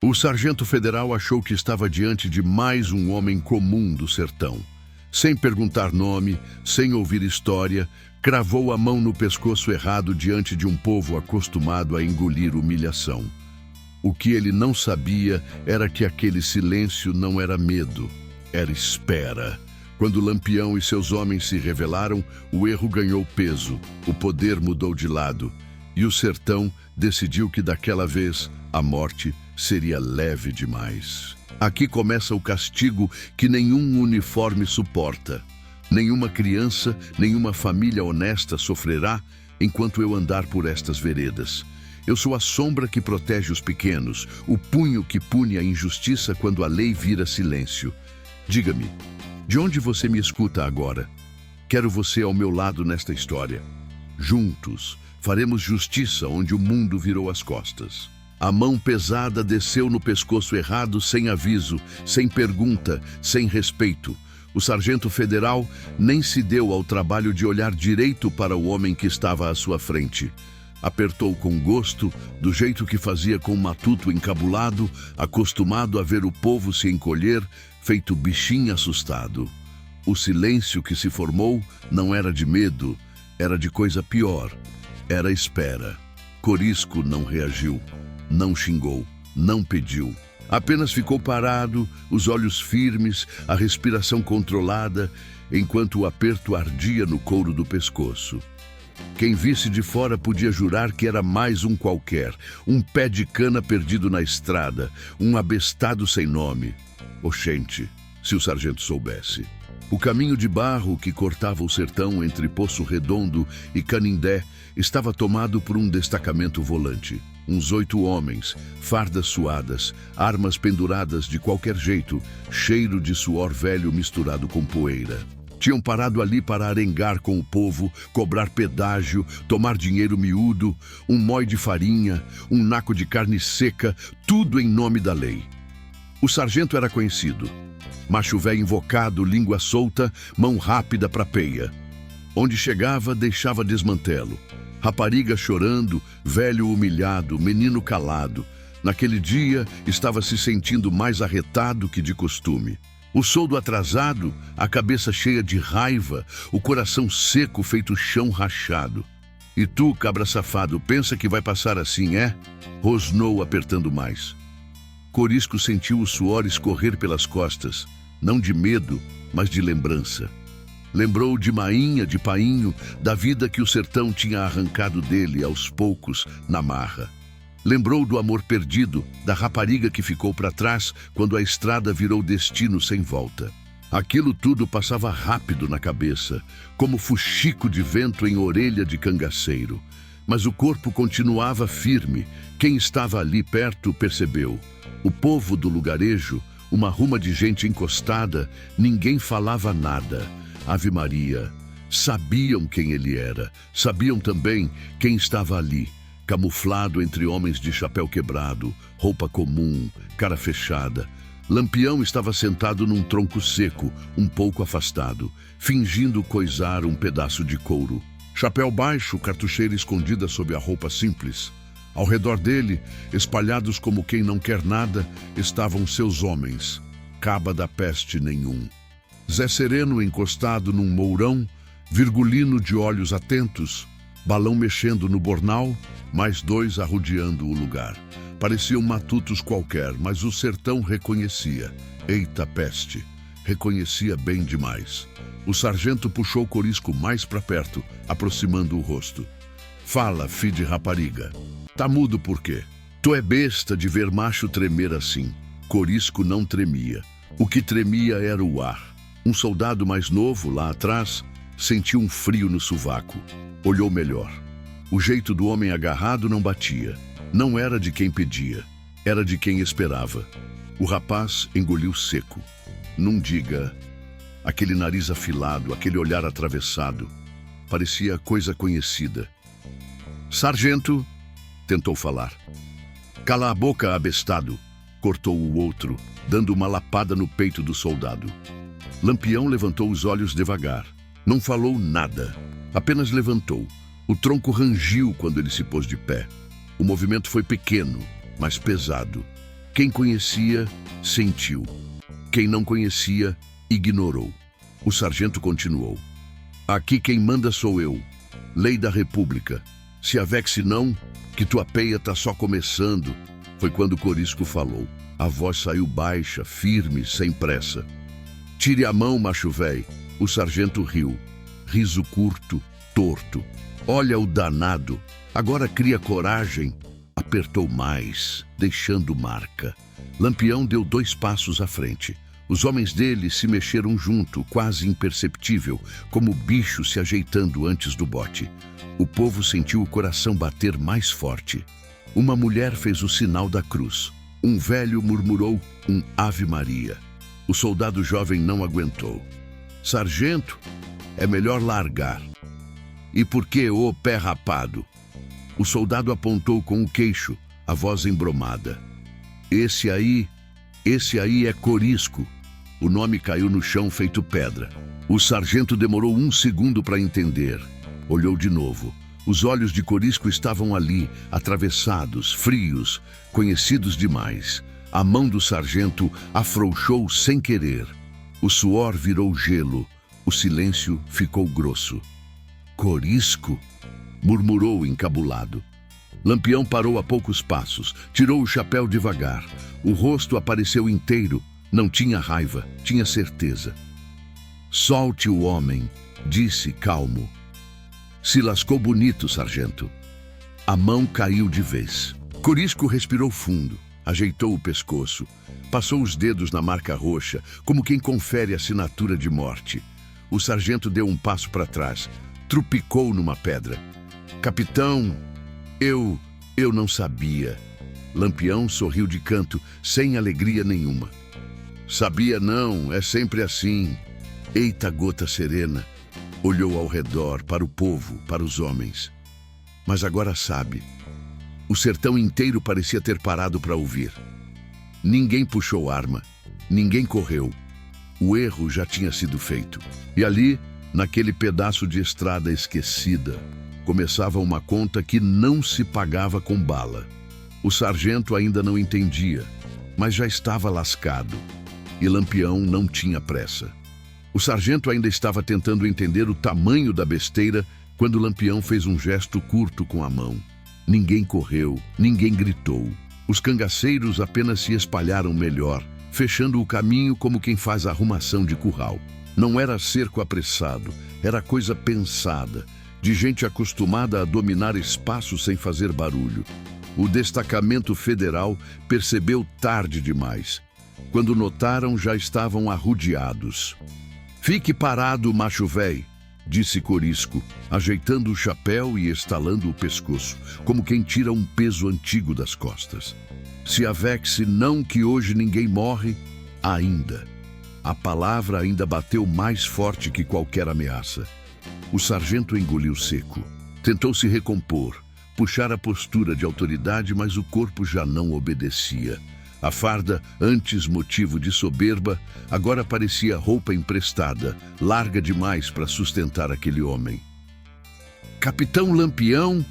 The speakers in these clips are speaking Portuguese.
O sargento federal achou que estava diante de mais um homem comum do sertão. Sem perguntar nome, sem ouvir história, cravou a mão no pescoço errado diante de um povo acostumado a engolir humilhação. O que ele não sabia era que aquele silêncio não era medo, era espera. Quando Lampião e seus homens se revelaram, o erro ganhou peso, o poder mudou de lado, e o sertão decidiu que daquela vez a morte seria leve demais. Aqui começa o castigo que nenhum uniforme suporta. Nenhuma criança, nenhuma família honesta sofrerá enquanto eu andar por estas veredas. Eu sou a sombra que protege os pequenos, o punho que pune a injustiça quando a lei vira silêncio. Diga-me, de onde você me escuta agora? Quero você ao meu lado nesta história. Juntos, faremos justiça onde o mundo virou as costas. A mão pesada desceu no pescoço errado sem aviso, sem pergunta, sem respeito. O sargento federal nem se deu ao trabalho de olhar direito para o homem que estava à sua frente. Apertou com gosto, do jeito que fazia com um matuto encabulado, acostumado a ver o povo se encolher, feito bichinho assustado. O silêncio que se formou não era de medo, era de coisa pior. Era espera. Corisco não reagiu, não xingou, não pediu. Apenas ficou parado, os olhos firmes, a respiração controlada, enquanto o aperto ardia no couro do pescoço. Quem visse de fora podia jurar que era mais um qualquer, um pé de cana perdido na estrada, um abestado sem nome. Oxente, se o sargento soubesse. O caminho de barro que cortava o sertão entre Poço Redondo e Canindé estava tomado por um destacamento volante. Uns 8 homens, fardas suadas, armas penduradas de qualquer jeito, cheiro de suor velho misturado com poeira. Tinham parado ali para arengar com o povo, cobrar pedágio, tomar dinheiro miúdo, um mói de farinha, um naco de carne seca, tudo em nome da lei. O sargento era conhecido. Macho velho invocado, língua solta, mão rápida pra peia. Onde chegava, deixava desmantelo. Rapariga chorando, velho humilhado, menino calado. Naquele dia, estava se sentindo mais arretado que de costume. O soldo atrasado, a cabeça cheia de raiva, o coração seco feito chão rachado. E tu, cabra safado, pensa que vai passar assim, é? Rosnou apertando mais. Corisco sentiu o suor escorrer pelas costas, não de medo, mas de lembrança. Lembrou de mainha, de painho, da vida que o sertão tinha arrancado dele aos poucos, na marra. Lembrou do amor perdido, da rapariga que ficou para trás quando a estrada virou destino sem volta. Aquilo tudo passava rápido na cabeça, como fuxico de vento em orelha de cangaceiro. Mas o corpo continuava firme. Quem estava ali perto percebeu. O povo do lugarejo, uma ruma de gente encostada, ninguém falava nada. Ave Maria. Sabiam quem ele era. Sabiam também quem estava ali, camuflado entre homens de chapéu quebrado, roupa comum, cara fechada. Lampião estava sentado num tronco seco, um pouco afastado, fingindo coisar um pedaço de couro. Chapéu baixo, cartucheira escondida sob a roupa simples. Ao redor dele, espalhados como quem não quer nada, estavam seus homens. Caba da peste nenhum. Zé Sereno encostado num mourão, Virgulino de olhos atentos, Balão mexendo no bornal, mais 2 arrodeando o lugar. Pareciam matutos qualquer, mas o sertão reconhecia. Eita peste! Reconhecia bem demais. O sargento puxou Corisco mais para perto, aproximando o rosto. Fala, fi de rapariga. Tá mudo por quê? Tu é besta de ver macho tremer assim. Corisco não tremia. O que tremia era o ar. Um soldado mais novo, lá atrás, sentiu um frio no sovaco. Olhou melhor. O jeito do homem agarrado não batia. Não era de quem pedia. Era de quem esperava. O rapaz engoliu seco. Não diga. Aquele nariz afilado, aquele olhar atravessado. Parecia coisa conhecida. Sargento, tentou falar. Cala a boca, abestado, cortou o outro, dando uma lapada no peito do soldado. Lampião levantou os olhos devagar. Não falou nada, apenas levantou. O tronco rangiu quando ele se pôs de pé. O movimento foi pequeno, mas pesado. Quem conhecia, sentiu. Quem não conhecia, ignorou. O sargento continuou. Aqui quem manda sou eu. Lei da República. Se a Vex não, que tua peia tá só começando. Foi quando Corisco falou. A voz saiu baixa, firme, sem pressa. Tire a mão, macho véi. O sargento riu. Riso curto, torto. Olha o danado. Agora cria coragem. Apertou mais, deixando marca. Lampião deu 2 passos à frente. Os homens dele se mexeram junto, quase imperceptível, como bichos se ajeitando antes do bote. O povo sentiu o coração bater mais forte. Uma mulher fez o sinal da cruz. Um velho murmurou um Ave Maria. O soldado jovem não aguentou. Sargento, é melhor largar. E por que o pé rapado? O soldado apontou com o queixo, a voz embromada. Esse aí é Corisco. O nome caiu no chão feito pedra. O sargento demorou 1 segundo para entender. Olhou de novo. Os olhos de Corisco estavam ali, atravessados, frios, conhecidos demais. A mão do sargento afrouxou sem querer. O suor virou gelo. O silêncio ficou grosso. Corisco? Murmurou encabulado. Lampião parou a poucos passos, tirou o chapéu devagar. O rosto apareceu inteiro. Não tinha raiva, tinha certeza. Solte o homem, disse calmo. Se lascou bonito, sargento. A mão caiu de vez. Corisco respirou fundo, ajeitou o pescoço, passou os dedos na marca roxa, como quem confere a assinatura de morte. O sargento deu um passo para trás, trupicou numa pedra. Capitão, eu não sabia. Lampião sorriu de canto, sem alegria nenhuma. Sabia não, é sempre assim. Eita gota serena. Olhou ao redor, para o povo, para os homens. Mas agora sabe. O sertão inteiro parecia ter parado para ouvir. Ninguém puxou arma, ninguém correu. O erro já tinha sido feito. E ali, naquele pedaço de estrada esquecida, começava uma conta que não se pagava com bala. O sargento ainda não entendia, mas já estava lascado. E Lampião não tinha pressa. O sargento ainda estava tentando entender o tamanho da besteira quando Lampião fez um gesto curto com a mão. Ninguém correu, ninguém gritou. Os cangaceiros apenas se espalharam melhor, fechando o caminho como quem faz arrumação de curral. Não era cerco apressado, era coisa pensada, de gente acostumada a dominar espaço sem fazer barulho. O destacamento federal percebeu tarde demais. Quando notaram, já estavam arrodeados. Fique parado, macho véi, disse Corisco, ajeitando o chapéu e estalando o pescoço, como quem tira um peso antigo das costas. Se a Vex não que hoje ninguém morre, ainda. A palavra ainda bateu mais forte que qualquer ameaça. O sargento engoliu seco. Tentou se recompor, puxar a postura de autoridade, mas o corpo já não obedecia. A farda, antes motivo de soberba, agora parecia roupa emprestada, larga demais para sustentar aquele homem. Capitão Lampião,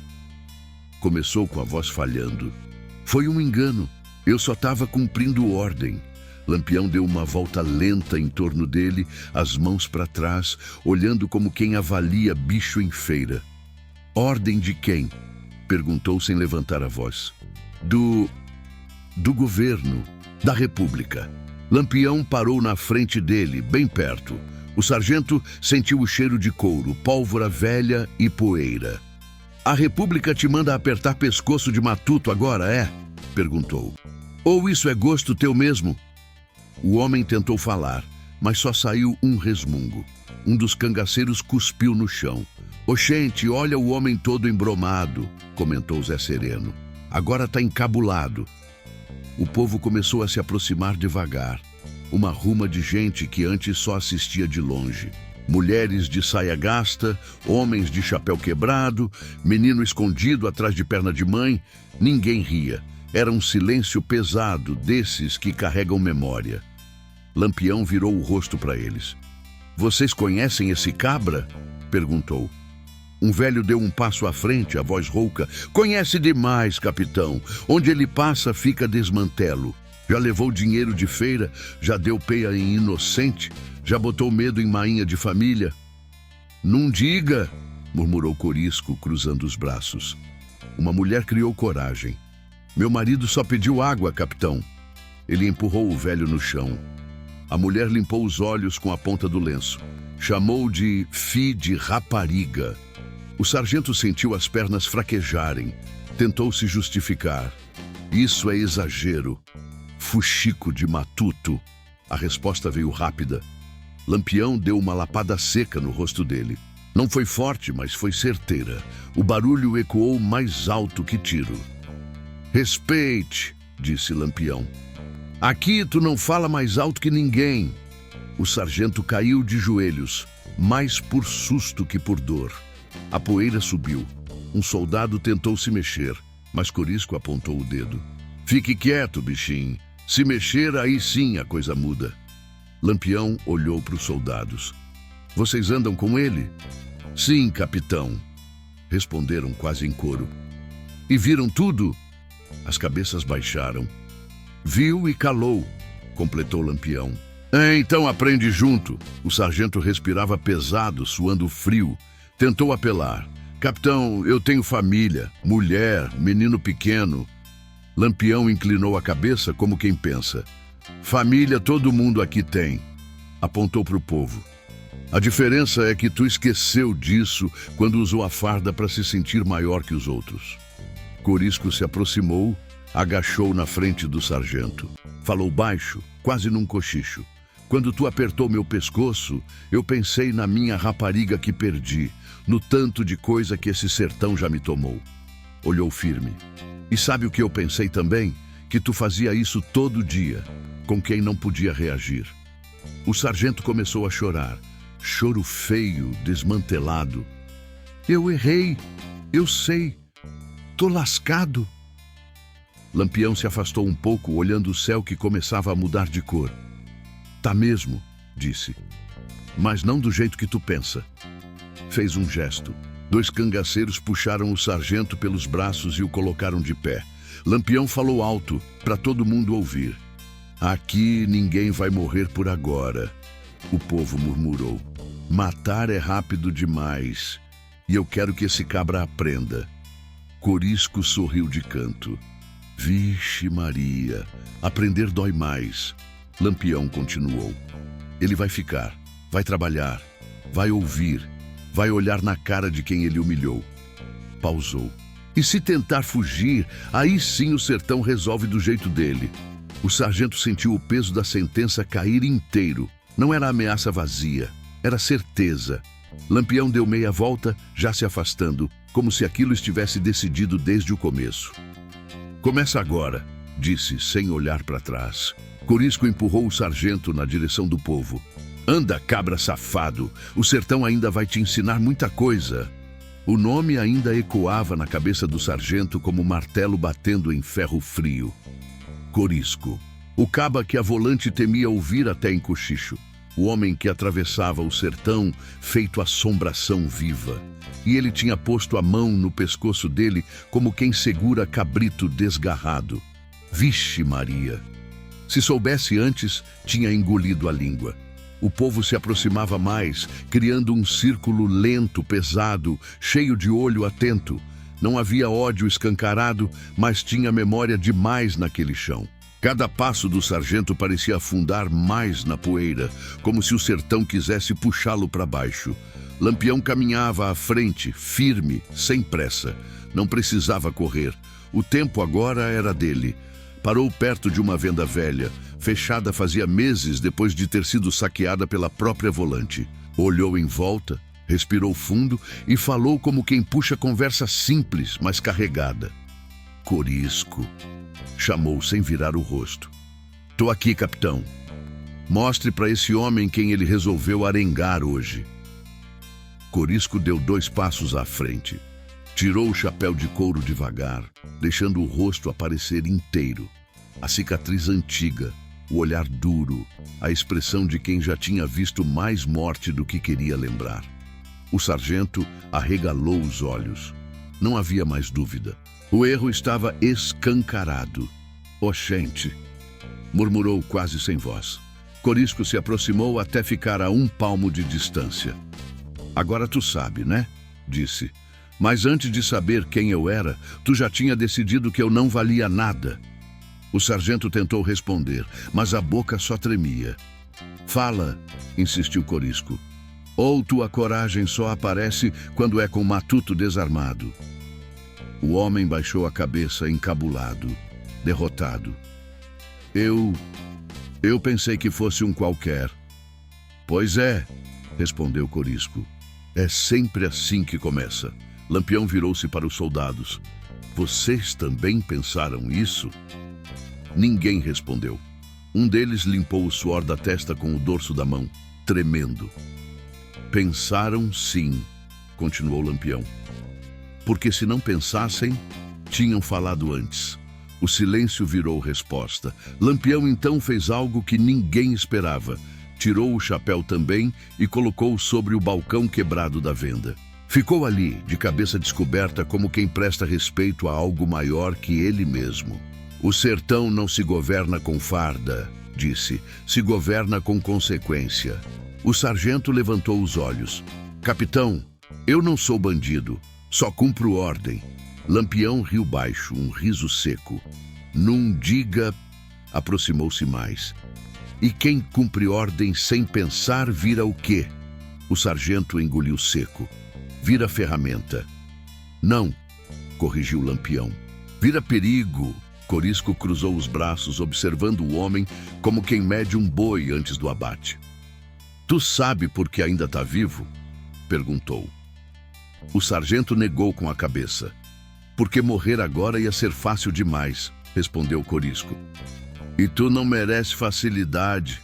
começou com a voz falhando. Foi um engano, eu só estava cumprindo ordem. Lampião deu uma volta lenta em torno dele, as mãos para trás, olhando como quem avalia bicho em feira. Ordem de quem? Perguntou sem levantar a voz. Do governo, da República. Lampião parou na frente dele, bem perto. O sargento sentiu o cheiro de couro, pólvora velha e poeira. A República te manda apertar pescoço de matuto agora, é? Perguntou. Ou isso é gosto teu mesmo? O homem tentou falar, mas só saiu um resmungo. Um dos cangaceiros cuspiu no chão. Oxente, olha o homem todo embromado, comentou Zé Sereno. Agora tá encabulado. O povo começou a se aproximar devagar. Uma ruma de gente que antes só assistia de longe. Mulheres de saia gasta, homens de chapéu quebrado, menino escondido atrás de perna de mãe. Ninguém ria. Era um silêncio pesado, desses que carregam memória. Lampião virou o rosto para eles. Vocês conhecem esse cabra? Perguntou. Um velho deu um passo à frente, a voz rouca. Conhece demais, capitão. Onde ele passa, fica desmantelo. Já levou dinheiro de feira, já deu peia em inocente, já botou medo em mainha de família. Não diga, murmurou Corisco, cruzando os braços. Uma mulher criou coragem. Meu marido só pediu água, capitão. Ele empurrou o velho no chão. A mulher limpou os olhos com a ponta do lenço. Chamou de fi de rapariga. O sargento sentiu as pernas fraquejarem. Tentou se justificar. Isso é exagero. Fuxico de matuto. A resposta veio rápida. Lampião deu uma lapada seca no rosto dele. Não foi forte, mas foi certeira. O barulho ecoou mais alto que tiro. Respeite, disse Lampião. Aqui tu não fala mais alto que ninguém. O sargento caiu de joelhos, mais por susto que por dor. A poeira subiu. Um soldado tentou se mexer, mas Corisco apontou o dedo. Fique quieto, bichinho. Se mexer, aí sim a coisa muda. Lampião olhou para os soldados. Vocês andam com ele? Sim, capitão. Responderam quase em coro. E viram tudo? As cabeças baixaram. Viu e calou, completou Lampião. Então aprende junto. O sargento respirava pesado, suando frio. Tentou apelar. Capitão, eu tenho família, mulher, menino pequeno. Lampião inclinou a cabeça como quem pensa. Família todo mundo aqui tem. Apontou para o povo. A diferença é que tu esqueceu disso quando usou a farda para se sentir maior que os outros. Corisco se aproximou, agachou na frente do sargento. Falou baixo, quase num cochicho. Quando tu apertou meu pescoço, eu pensei na minha rapariga que perdi, no tanto de coisa que esse sertão já me tomou. Olhou firme. E sabe o que eu pensei também? Que tu fazia isso todo dia, com quem não podia reagir. O sargento começou a chorar. Choro feio, desmantelado. Eu errei. Eu sei. Tô lascado. Lampião se afastou um pouco, olhando o céu que começava a mudar de cor. Tá mesmo, disse. Mas não do jeito que tu pensa. Fez um gesto. 2 cangaceiros puxaram o sargento pelos braços e o colocaram de pé. Lampião falou alto, para todo mundo ouvir. Aqui ninguém vai morrer por agora. O povo murmurou. Matar é rápido demais. E eu quero que esse cabra aprenda. Corisco sorriu de canto. Vixe Maria, aprender dói mais. Lampião continuou. Ele vai ficar, vai trabalhar, vai ouvir, vai olhar na cara de quem ele humilhou. Pausou. E se tentar fugir, aí sim o sertão resolve do jeito dele. O sargento sentiu o peso da sentença cair inteiro. Não era ameaça vazia, era certeza. Lampião deu meia volta, já se afastando, como se aquilo estivesse decidido desde o começo. Começa agora, disse, sem olhar para trás. Corisco empurrou o sargento na direção do povo. Anda, cabra safado, o sertão ainda vai te ensinar muita coisa. O nome ainda ecoava na cabeça do sargento como martelo batendo em ferro frio. Corisco, o caba que a volante temia ouvir até em cochicho. O homem que atravessava o sertão feito assombração viva. E ele tinha posto a mão no pescoço dele como quem segura cabrito desgarrado. Vixe Maria! Se soubesse antes, tinha engolido a língua. O povo se aproximava mais, criando um círculo lento, pesado, cheio de olho atento. Não havia ódio escancarado, mas tinha memória demais naquele chão. Cada passo do sargento parecia afundar mais na poeira, como se o sertão quisesse puxá-lo para baixo. Lampião caminhava à frente, firme, sem pressa. Não precisava correr. O tempo agora era dele. Parou perto de uma venda velha, fechada fazia meses depois de ter sido saqueada pela própria volante. Olhou em volta, respirou fundo e falou como quem puxa conversa simples, mas carregada. Corisco. Chamou sem virar o rosto. Tô aqui, capitão. Mostre para esse homem quem ele resolveu arengar hoje. Corisco deu 2 passos à frente. Tirou o chapéu de couro devagar, deixando o rosto aparecer inteiro. A cicatriz antiga, o olhar duro, a expressão de quem já tinha visto mais morte do que queria lembrar. O sargento arregalou os olhos. Não havia mais dúvida. O erro estava escancarado. Oxente. murmurou quase sem voz. Corisco se aproximou até ficar a 1 palmo de distância. Agora tu sabe, né? Disse. Mas antes de saber quem eu era, tu já tinha decidido que eu não valia nada. O sargento tentou responder, mas a boca só tremia. Fala, insistiu Corisco. Ou tua coragem só aparece quando é com Matuto desarmado. O homem baixou a cabeça encabulado, derrotado. Eu pensei que fosse um qualquer. Pois é, respondeu Corisco. É sempre assim que começa. Lampião virou-se para os soldados. Vocês também pensaram isso? Ninguém respondeu. Um deles limpou o suor da testa com o dorso da mão, tremendo. Pensaram sim, continuou Lampião. Porque se não pensassem, tinham falado antes. O silêncio virou resposta. Lampião então fez algo que ninguém esperava. Tirou o chapéu também e colocou sobre o balcão quebrado da venda. Ficou ali, de cabeça descoberta, como quem presta respeito a algo maior que ele mesmo. O sertão não se governa com farda, disse, se governa com consequência. O sargento levantou os olhos. Capitão, eu não sou bandido, só cumpro ordem. Lampião riu baixo, um riso seco. Não diga, aproximou-se mais. E quem cumpre ordem sem pensar vira o quê? O sargento engoliu seco. Vira ferramenta. Não, corrigiu Lampião. Vira perigo. Corisco cruzou os braços, observando o homem como quem mede um boi antes do abate. Tu sabe por que ainda está vivo? Perguntou. O sargento negou com a cabeça. Porque morrer agora ia ser fácil demais, respondeu Corisco. E tu não merece facilidade.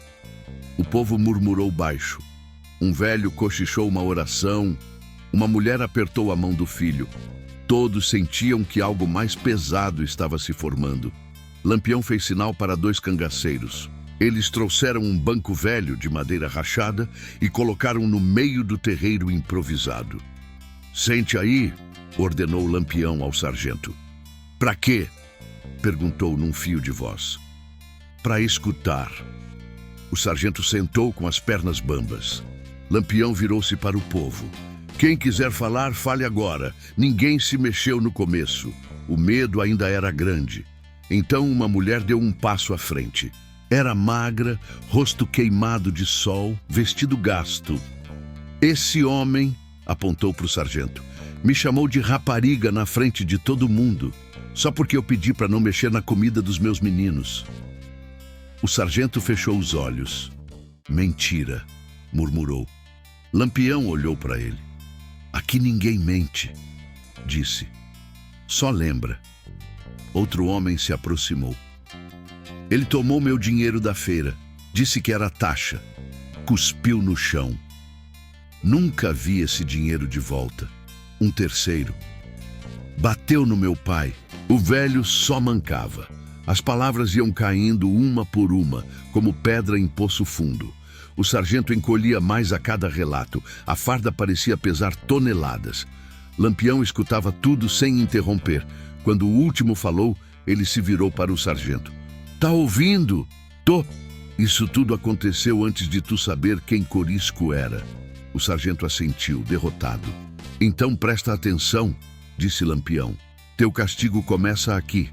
O povo murmurou baixo. Um velho cochichou uma oração. Uma mulher apertou a mão do filho. Todos sentiam que algo mais pesado estava se formando. Lampião fez sinal para 2 cangaceiros. Eles trouxeram um banco velho de madeira rachada e colocaram no meio do terreiro improvisado. Sente aí, ordenou Lampião ao sargento. Pra quê? Perguntou num fio de voz. Pra escutar. O sargento sentou com as pernas bambas. Lampião virou-se para o povo. Quem quiser falar, fale agora. Ninguém se mexeu no começo. O medo ainda era grande. Então uma mulher deu um passo à frente. Era magra, rosto queimado de sol, vestido gasto. Esse homem, apontou para o sargento, me chamou de rapariga na frente de todo mundo, só porque eu pedi para não mexer na comida dos meus meninos. O sargento fechou os olhos. Mentira, murmurou. Lampião olhou para ele. Aqui ninguém mente, disse. Só lembra. Outro homem se aproximou. Ele tomou meu dinheiro da feira, disse que era taxa, cuspiu no chão. Nunca vi esse dinheiro de volta. Um terceiro. Bateu no meu pai. O velho só mancava. As palavras iam caindo uma por uma, como pedra em poço fundo. O sargento encolhia mais a cada relato. A farda parecia pesar toneladas. Lampião escutava tudo sem interromper. Quando o último falou, ele se virou para o sargento. Tá ouvindo? Tô. Isso tudo aconteceu antes de tu saber quem Corisco era. O sargento assentiu, derrotado. Então presta atenção, disse Lampião. Teu castigo começa aqui.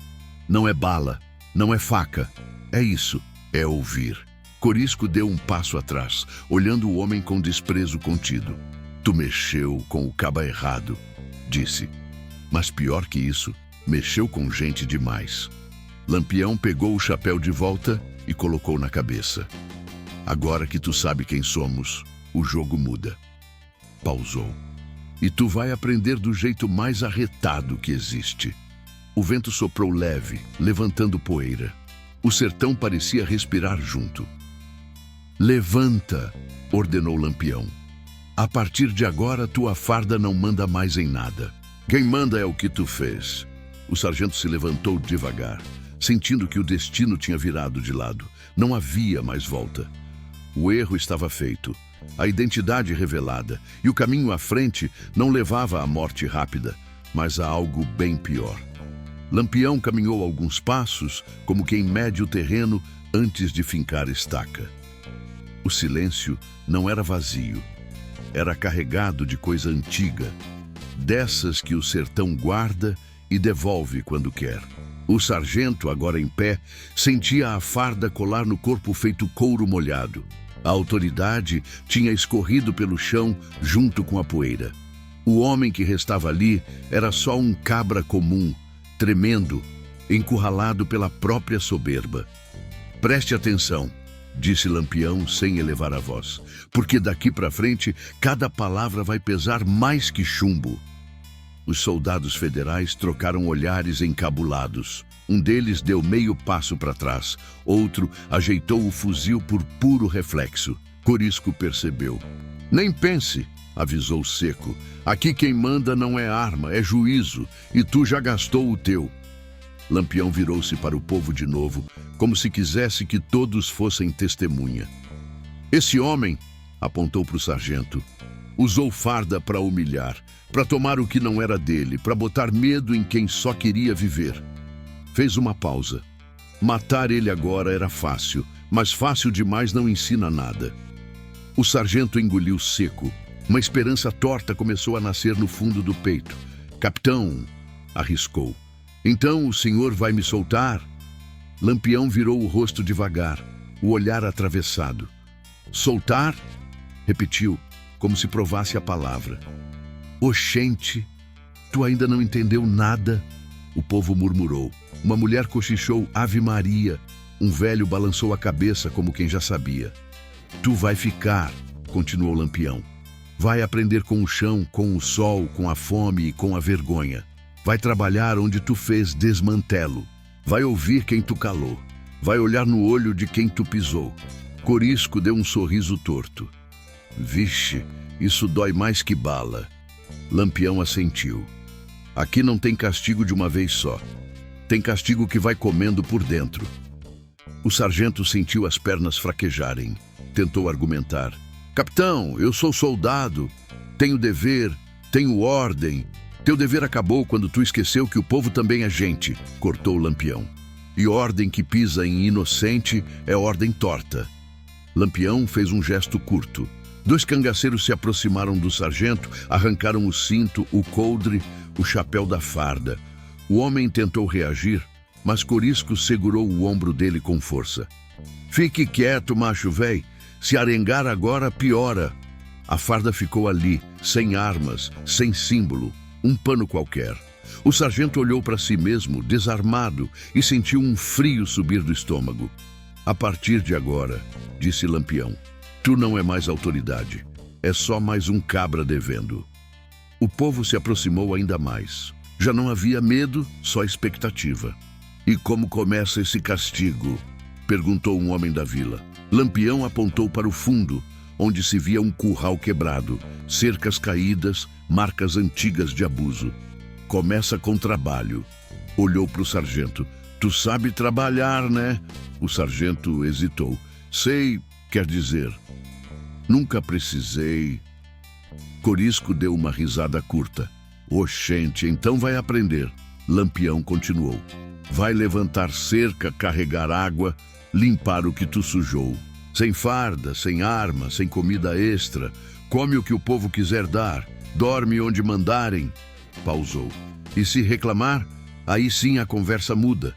Não é bala, não é faca. É isso, é ouvir. Corisco deu um passo atrás, olhando o homem com desprezo contido. Tu mexeu com o caba errado, disse. Mas pior que isso, mexeu com gente demais. Lampião pegou o chapéu de volta e colocou na cabeça. Agora que tu sabe quem somos, o jogo muda. Pausou. E tu vai aprender do jeito mais arretado que existe. O vento soprou leve, levantando poeira. O sertão parecia respirar junto. Levanta, ordenou Lampião. A partir de agora, tua farda não manda mais em nada. Quem manda é o que tu fez. O sargento se levantou devagar, sentindo que o destino tinha virado de lado. Não havia mais volta. O erro estava feito, a identidade revelada, e o caminho à frente não levava à morte rápida, mas a algo bem pior. Lampião caminhou alguns passos, como quem mede o terreno, antes de fincar estaca. O silêncio não era vazio, era carregado de coisa antiga, dessas que o sertão guarda e devolve quando quer. O sargento, agora em pé, sentia a farda colar no corpo feito couro molhado. A autoridade tinha escorrido pelo chão junto com a poeira. O homem que restava ali era só um cabra comum, tremendo, encurralado pela própria soberba. Preste atenção, disse Lampião sem elevar a voz, porque daqui para frente cada palavra vai pesar mais que chumbo. Os soldados federais trocaram olhares encabulados. Um deles deu meio passo para trás, outro ajeitou o fuzil por puro reflexo. Corisco percebeu. Nem pense, avisou seco. Aqui quem manda não é arma, é juízo, e tu já gastou o teu. Lampião virou-se para o povo de novo, como se quisesse que todos fossem testemunha. Esse homem, apontou para o sargento, usou farda para humilhar, para tomar o que não era dele, para botar medo em quem só queria viver. Fez uma pausa. Matar ele agora era fácil, mas fácil demais não ensina nada. O sargento engoliu seco. Uma esperança torta começou a nascer no fundo do peito. Capitão, arriscou. Então o senhor vai me soltar? Lampião virou o rosto devagar, o olhar atravessado. Soltar? Repetiu, como se provasse a palavra. Oxente, tu ainda não entendeu nada? O povo murmurou. Uma mulher cochichou Ave Maria. Um velho balançou a cabeça como quem já sabia. Tu vai ficar, continuou Lampião. Vai aprender com o chão, com o sol, com a fome e com a vergonha. Vai trabalhar onde tu fez desmantelo. Vai ouvir quem tu calou. Vai olhar no olho de quem tu pisou. Corisco deu um sorriso torto. Vixe, isso dói mais que bala. Lampião assentiu. Aqui não tem castigo de uma vez só. Tem castigo que vai comendo por dentro. O sargento sentiu as pernas fraquejarem. Tentou argumentar. Capitão, eu sou soldado. Tenho dever, tenho ordem. Teu dever acabou quando tu esqueceu que o povo também é gente, cortou o Lampião. E ordem que pisa em inocente é ordem torta. Lampião fez um gesto curto. 2 cangaceiros se aproximaram do sargento, arrancaram o cinto, o coldre, o chapéu da farda. O homem tentou reagir, mas Corisco segurou o ombro dele com força. Fique quieto, macho véi. Se arengar agora, piora. A farda ficou ali, sem armas, sem símbolo, um pano qualquer. O sargento olhou para si mesmo, desarmado, e sentiu um frio subir do estômago. A partir de agora, disse Lampião, tu não é mais autoridade. É só mais um cabra devendo. O povo se aproximou ainda mais. Já não havia medo, só expectativa. E como começa esse castigo? Perguntou um homem da vila. Lampião apontou para o fundo, onde se via um curral quebrado, cercas caídas, marcas antigas de abuso. Começa com trabalho. Olhou para o sargento. Tu sabe trabalhar, né? O sargento hesitou. Sei, quer dizer. Nunca precisei. Corisco deu uma risada curta. Oxente, então vai aprender. Lampião continuou. Vai levantar cerca, carregar água, limpar o que tu sujou. Sem farda, sem arma, sem comida extra. Come o que o povo quiser dar. Dorme onde mandarem. Pausou. E se reclamar, aí sim a conversa muda.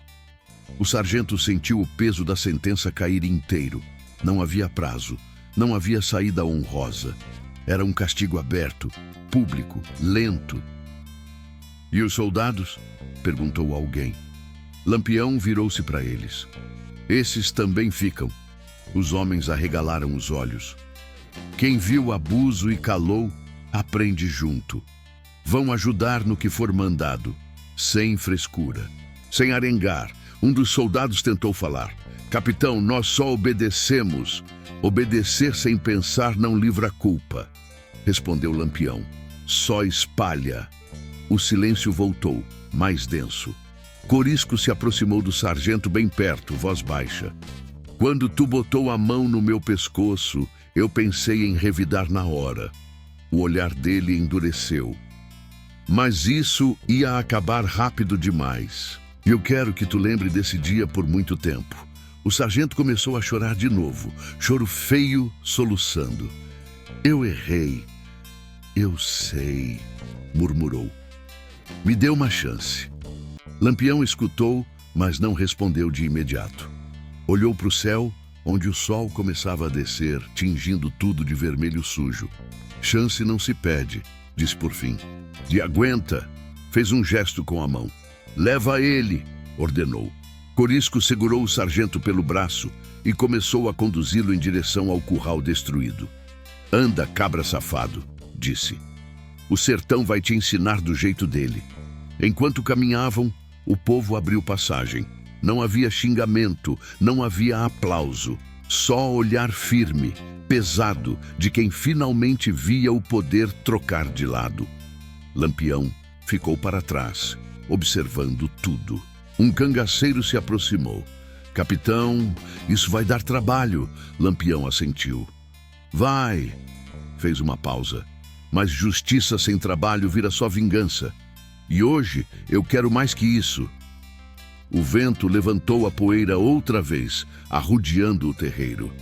O sargento sentiu o peso da sentença cair inteiro. Não havia prazo. Não havia saída honrosa. Era um castigo aberto, público, lento. E os soldados? Perguntou alguém. Lampião virou-se para eles. Esses também ficam. Os homens arregalaram os olhos. Quem viu abuso e calou, aprende junto. Vão ajudar no que for mandado, sem frescura, sem arengar. Um dos soldados tentou falar. Capitão, nós só obedecemos. Obedecer sem pensar não livra culpa. Respondeu Lampião. Só espalha. O silêncio voltou, mais denso. Corisco se aproximou do sargento bem perto, voz baixa. Quando tu botou a mão no meu pescoço, eu pensei em revidar na hora. O olhar dele endureceu. Mas isso ia acabar rápido demais. Eu quero que tu lembre desse dia por muito tempo. O sargento começou a chorar de novo, choro feio, soluçando. Eu errei. Eu sei, murmurou. Me dê uma chance. Lampião escutou, mas não respondeu de imediato. Olhou para o céu, onde o sol começava a descer, tingindo tudo de vermelho sujo. Chance não se pede, disse por fim. De aguenta, fez um gesto com a mão. Leva ele, ordenou. Corisco segurou o sargento pelo braço e começou a conduzi-lo em direção ao curral destruído. Anda, cabra safado, disse. O sertão vai te ensinar do jeito dele. Enquanto caminhavam, o povo abriu passagem. Não havia xingamento, não havia aplauso. Só olhar firme, pesado, de quem finalmente via o poder trocar de lado. Lampião ficou para trás, observando tudo. Um cangaceiro se aproximou. Capitão, isso vai dar trabalho, Lampião assentiu. Vai, fez uma pausa. Mas justiça sem trabalho vira só vingança. E hoje eu quero mais que isso. O vento levantou a poeira outra vez, arrodeando o terreiro.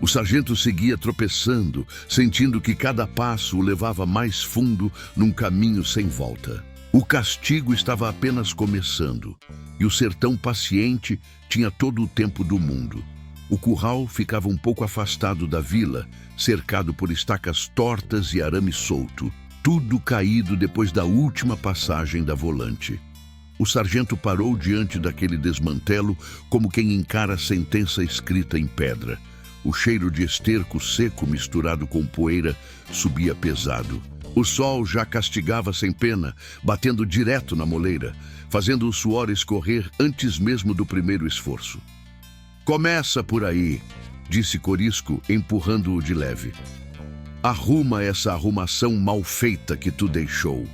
O sargento seguia tropeçando, sentindo que cada passo o levava mais fundo num caminho sem volta. O castigo estava apenas começando, e o sertão paciente tinha todo o tempo do mundo. O curral ficava um pouco afastado da vila, cercado por estacas tortas e arame solto, tudo caído depois da última passagem da volante. O sargento parou diante daquele desmantelo como quem encara a sentença escrita em pedra. O cheiro de esterco seco misturado com poeira subia pesado. O sol já castigava sem pena, batendo direto na moleira, fazendo o suor escorrer antes mesmo do primeiro esforço. Começa por aí, disse Corisco, empurrando-o de leve. Arruma essa arrumação mal feita que tu deixou.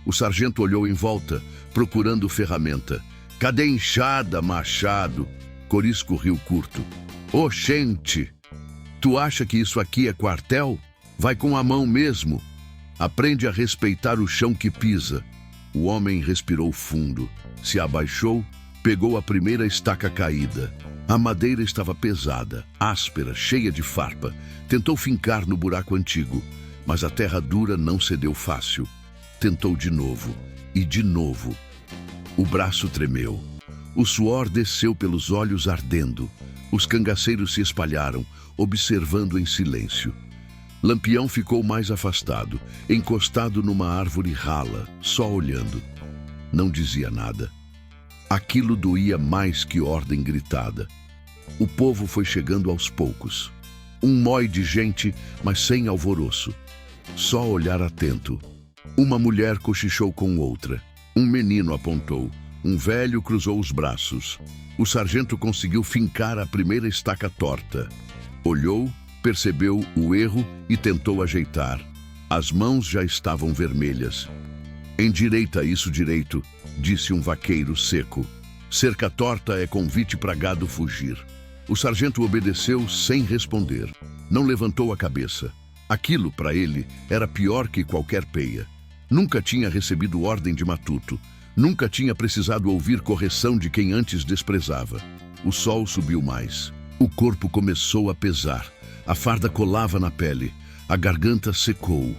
O sargento olhou em volta, procurando ferramenta. Cadê enxada, machado? Corisco riu curto. Oxente! Tu acha que isso aqui é quartel? Vai com a mão mesmo. Aprende a respeitar o chão que pisa. O homem respirou fundo, se abaixou, pegou a primeira estaca caída. A madeira estava pesada, áspera, cheia de farpa. Tentou fincar no buraco antigo, mas a terra dura não cedeu fácil. Tentou de novo, e de novo. O braço tremeu. O suor desceu pelos olhos ardendo. Os cangaceiros se espalharam, observando em silêncio. Lampião ficou mais afastado, encostado numa árvore rala, só olhando. Não dizia nada. Aquilo doía mais que ordem gritada. O povo foi chegando aos poucos. Um mói de gente, mas sem alvoroço. Só olhar atento. Uma mulher cochichou com outra. Um menino apontou. Um velho cruzou os braços. O sargento conseguiu fincar a primeira estaca torta. Olhou, percebeu o erro e tentou ajeitar. As mãos já estavam vermelhas. Endireita isso direito, disse um vaqueiro seco. Cerca torta é convite para gado fugir. O sargento obedeceu sem responder. Não levantou a cabeça. Aquilo, para ele, era pior que qualquer peia. Nunca tinha recebido ordem de matuto. Nunca tinha precisado ouvir correção de quem antes desprezava. O sol subiu mais. O corpo começou a pesar. A farda colava na pele. A garganta secou.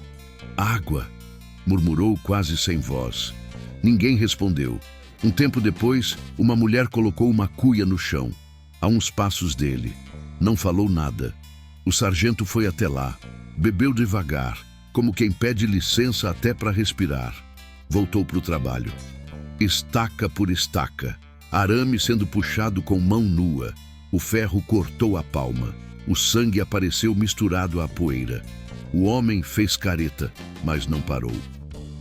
Água, murmurou quase sem voz. Ninguém respondeu. Um tempo depois, uma mulher colocou uma cuia no chão, a uns passos dele. Não falou nada. O sargento foi até lá. Bebeu devagar, como quem pede licença até para respirar. Voltou para o trabalho. Estaca por estaca, arame sendo puxado com mão nua. O ferro cortou a palma. O sangue apareceu misturado à poeira. O homem fez careta, mas não parou.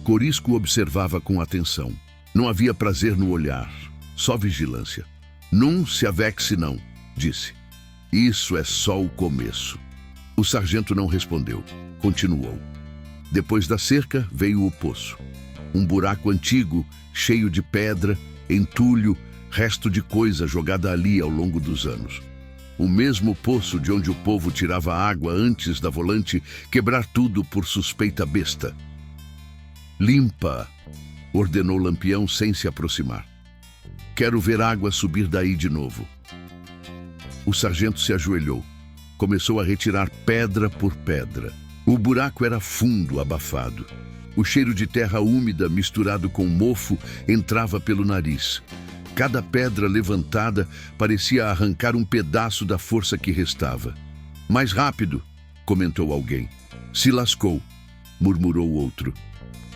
Corisco observava com atenção. Não havia prazer no olhar, só vigilância. Não se avexe não, disse. Isso é só o começo. O sargento não respondeu. Continuou. Depois da cerca veio o poço. Um buraco antigo, cheio de pedra, entulho, resto de coisa jogada ali ao longo dos anos. O mesmo poço de onde o povo tirava água antes da volante quebrar tudo por suspeita besta. Limpa, ordenou Lampião sem se aproximar. Quero ver água subir daí de novo. O sargento se ajoelhou. Começou a retirar pedra por pedra. O buraco era fundo, abafado. O cheiro de terra úmida misturado com mofo entrava pelo nariz. Cada pedra levantada parecia arrancar um pedaço da força que restava. Mais rápido, comentou alguém. Se lascou, murmurou outro.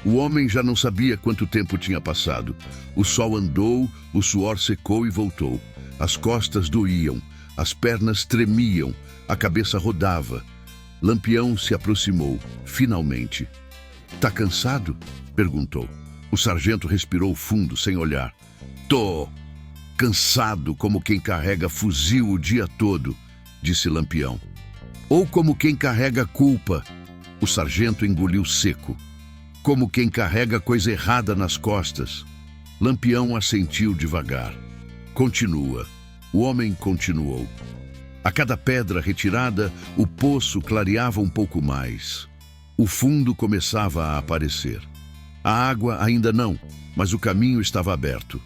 O homem já não sabia quanto tempo tinha passado. O sol andou, o suor secou e voltou. As costas doíam, as pernas tremiam, a cabeça rodava. Lampião se aproximou, finalmente. "Tá cansado?" perguntou. O sargento respirou fundo, sem olhar. "Tô cansado como quem carrega fuzil o dia todo", disse Lampião. "Ou como quem carrega culpa." O sargento engoliu seco. "Como quem carrega coisa errada nas costas." Lampião assentiu devagar. "Continua." O homem continuou. A cada pedra retirada, o poço clareava um pouco mais. O fundo começava a aparecer. A água ainda não, mas o caminho estava aberto.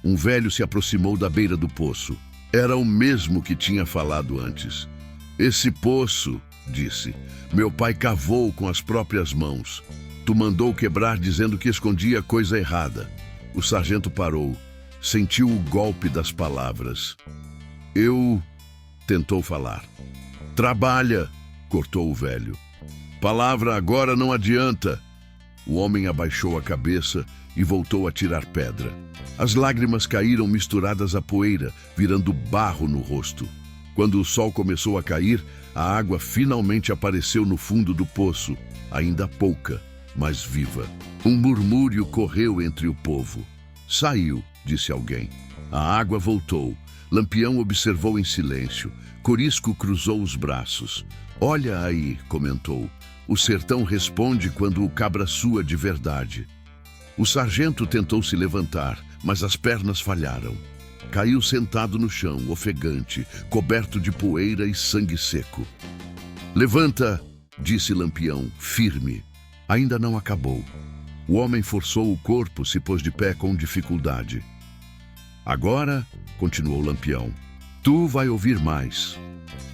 Um velho se aproximou da beira do poço. Era o mesmo que tinha falado antes. "Esse poço", disse, "meu pai cavou com as próprias mãos. Tu mandou quebrar dizendo que escondia coisa errada." O sargento parou. Sentiu o golpe das palavras. "Eu..." tentou falar. "Trabalha", cortou o velho. "Palavra agora não adianta." O homem abaixou a cabeça e voltou a tirar pedra. As lágrimas caíram misturadas à poeira, virando barro no rosto. Quando o sol começou a cair, a água finalmente apareceu no fundo do poço, ainda pouca, mas viva. Um murmúrio correu entre o povo. "Saiu", disse alguém. A água voltou. Lampião observou em silêncio. Corisco cruzou os braços. "Olha aí", comentou. "O sertão responde quando o cabra sua de verdade." O sargento tentou se levantar, mas as pernas falharam. Caiu sentado no chão, ofegante, coberto de poeira e sangue seco. "Levanta", disse Lampião, firme. Ainda não acabou. O homem forçou o corpo, se pôs de pé com dificuldade. "Agora", continuou Lampião, "tu vai ouvir mais."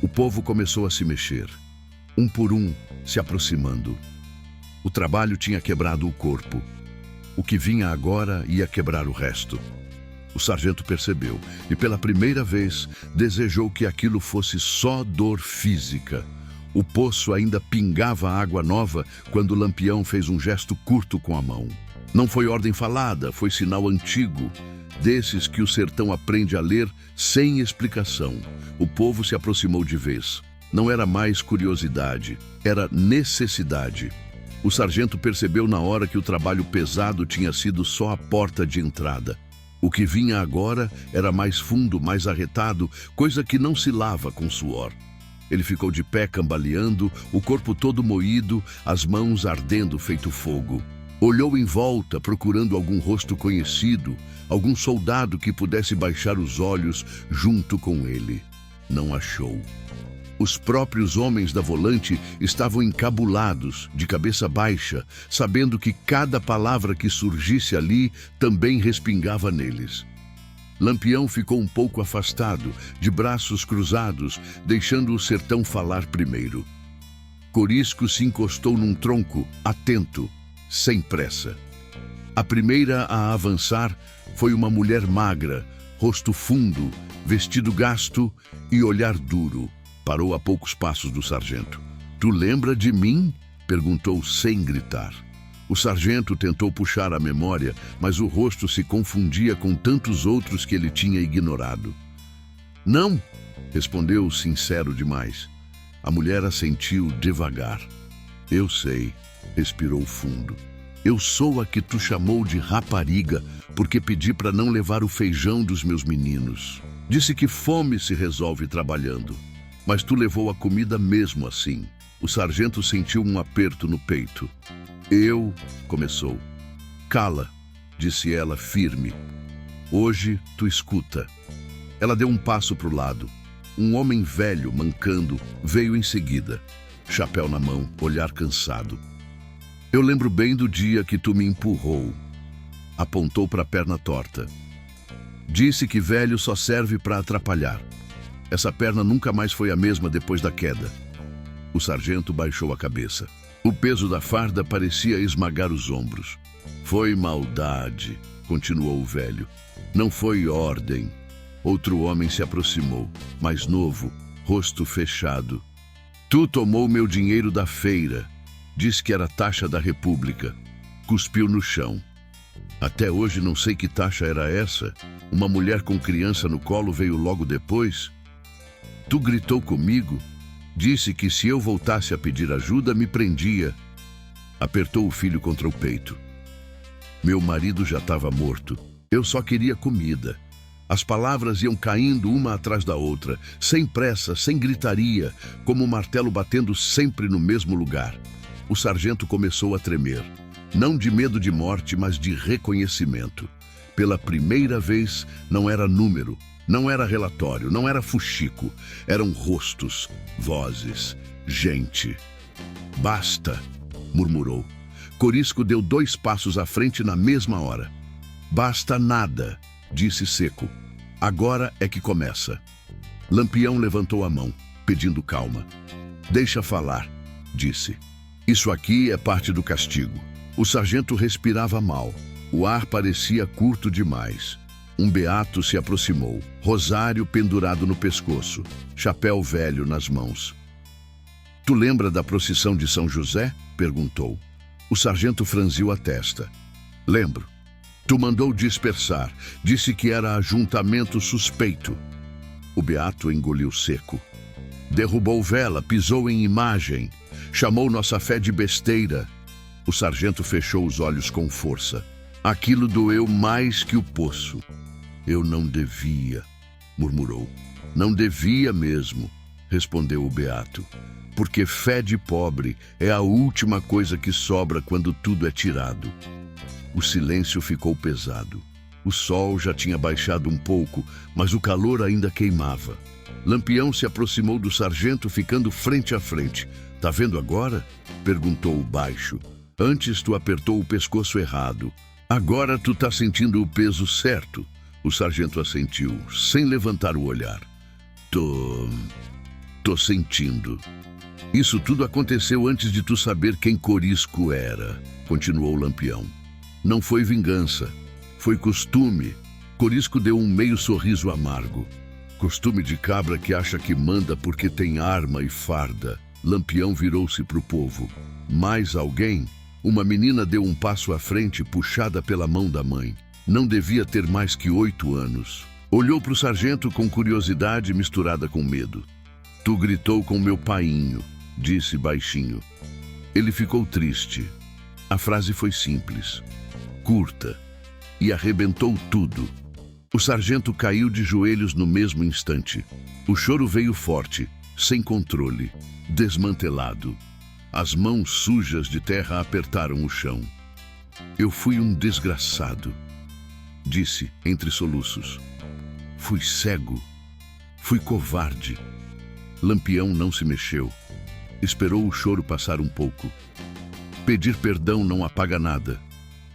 O povo começou a se mexer, um por um, se aproximando. O trabalho tinha quebrado o corpo. O que vinha agora ia quebrar o resto. O sargento percebeu e, pela primeira vez, desejou que aquilo fosse só dor física. O poço ainda pingava água nova quando Lampião fez um gesto curto com a mão. Não foi ordem falada, foi sinal antigo, desses que o sertão aprende a ler sem explicação. O povo se aproximou de vez. Não era mais curiosidade, era necessidade. O sargento percebeu na hora que o trabalho pesado tinha sido só a porta de entrada. O que vinha agora era mais fundo, mais arretado, coisa que não se lava com suor. Ele ficou de pé cambaleando, o corpo todo moído, as mãos ardendo feito fogo. Olhou em volta, procurando algum rosto conhecido, algum soldado que pudesse baixar os olhos junto com ele. Não achou. Os próprios homens da volante estavam encabulados, de cabeça baixa, sabendo que cada palavra que surgisse ali também respingava neles. Lampião ficou um pouco afastado, de braços cruzados, deixando o sertão falar primeiro. Corisco se encostou num tronco, atento, sem pressa. A primeira a avançar foi uma mulher magra, rosto fundo, vestido gasto e olhar duro. Parou a poucos passos do sargento. "Tu lembra de mim?" perguntou sem gritar. O sargento tentou puxar a memória, mas o rosto se confundia com tantos outros que ele tinha ignorado. "Não", respondeu sincero demais. A mulher assentiu devagar. "Eu sei", respirou fundo. "Eu sou a que tu chamou de rapariga porque pedi para não levar o feijão dos meus meninos. Disse que fome se resolve trabalhando. Mas tu levou a comida mesmo assim." O sargento sentiu um aperto no peito. "Eu..." começou. "Cala", disse ela firme. "Hoje tu escuta." Ela deu um passo para o lado. Um homem velho, mancando, veio em seguida. Chapéu na mão, olhar cansado. "Eu lembro bem do dia que tu me empurrou." Apontou para a perna torta. "Disse que velho só serve para atrapalhar." Essa perna nunca mais foi a mesma depois da queda. O sargento baixou a cabeça. O peso da farda parecia esmagar os ombros. Foi maldade, continuou o velho. Não foi ordem. Outro homem se aproximou, mais novo, rosto fechado. Tu tomou meu dinheiro da feira. Disse que era taxa da República. Cuspiu no chão. Até hoje não sei que taxa era essa. Uma mulher com criança no colo veio logo depois. Tu gritou comigo. Disse que se eu voltasse a pedir ajuda, me prendia. Apertou o filho contra o peito. Meu marido já estava morto. Eu só queria comida. As palavras iam caindo uma atrás da outra, sem pressa, sem gritaria, como um martelo batendo sempre no mesmo lugar. O sargento começou a tremer. Não de medo de morte, mas de reconhecimento. Pela primeira vez, não era número, não era relatório, não era fuxico. Eram rostos, vozes, gente. Basta, murmurou. Corisco deu 2 passos à frente na mesma hora. Basta nada, disse seco. Agora é que começa. Lampião levantou a mão, pedindo calma. Deixa falar, disse. Isso aqui é parte do castigo. O sargento respirava mal. O ar parecia curto demais. Um beato se aproximou, rosário pendurado no pescoço, chapéu velho nas mãos. Tu lembra da procissão de São José? Perguntou. O sargento franziu a testa. Lembro. Tu mandou dispersar. Disse que era ajuntamento suspeito. O beato engoliu seco. Derrubou vela, pisou em imagem. Chamou nossa fé de besteira. O sargento fechou os olhos com força. Aquilo doeu mais que o poço. Eu não devia, murmurou. Não devia mesmo, respondeu o beato. Porque fé de pobre é a última coisa que sobra quando tudo é tirado. O silêncio ficou pesado. O sol já tinha baixado um pouco, mas o calor ainda queimava. Lampião se aproximou do sargento, ficando frente a frente. Tá vendo agora? Perguntou baixo. Antes tu apertou o pescoço errado. Agora tu tá sentindo o peso certo. O sargento assentiu, sem levantar o olhar. Tô sentindo. Isso tudo aconteceu antes de tu saber quem Corisco era, continuou Lampião. Não foi vingança, foi costume. Corisco deu um meio sorriso amargo. Costume de cabra que acha que manda porque tem arma e farda. Lampião virou-se para o povo. Mais alguém? Uma menina deu um passo à frente, puxada pela mão da mãe. Não devia ter mais que 8 anos. Olhou para o sargento com curiosidade misturada com medo. Tu gritou com meu painho, disse baixinho. Ele ficou triste. A frase foi simples, curta, e arrebentou tudo. O sargento caiu de joelhos no mesmo instante. O choro veio forte, sem controle, desmantelado. As mãos sujas de terra apertaram o chão. Eu fui um desgraçado, disse entre soluços. Fui cego, fui covarde. Lampião não se mexeu. Esperou o choro passar um pouco. Pedir perdão não apaga nada,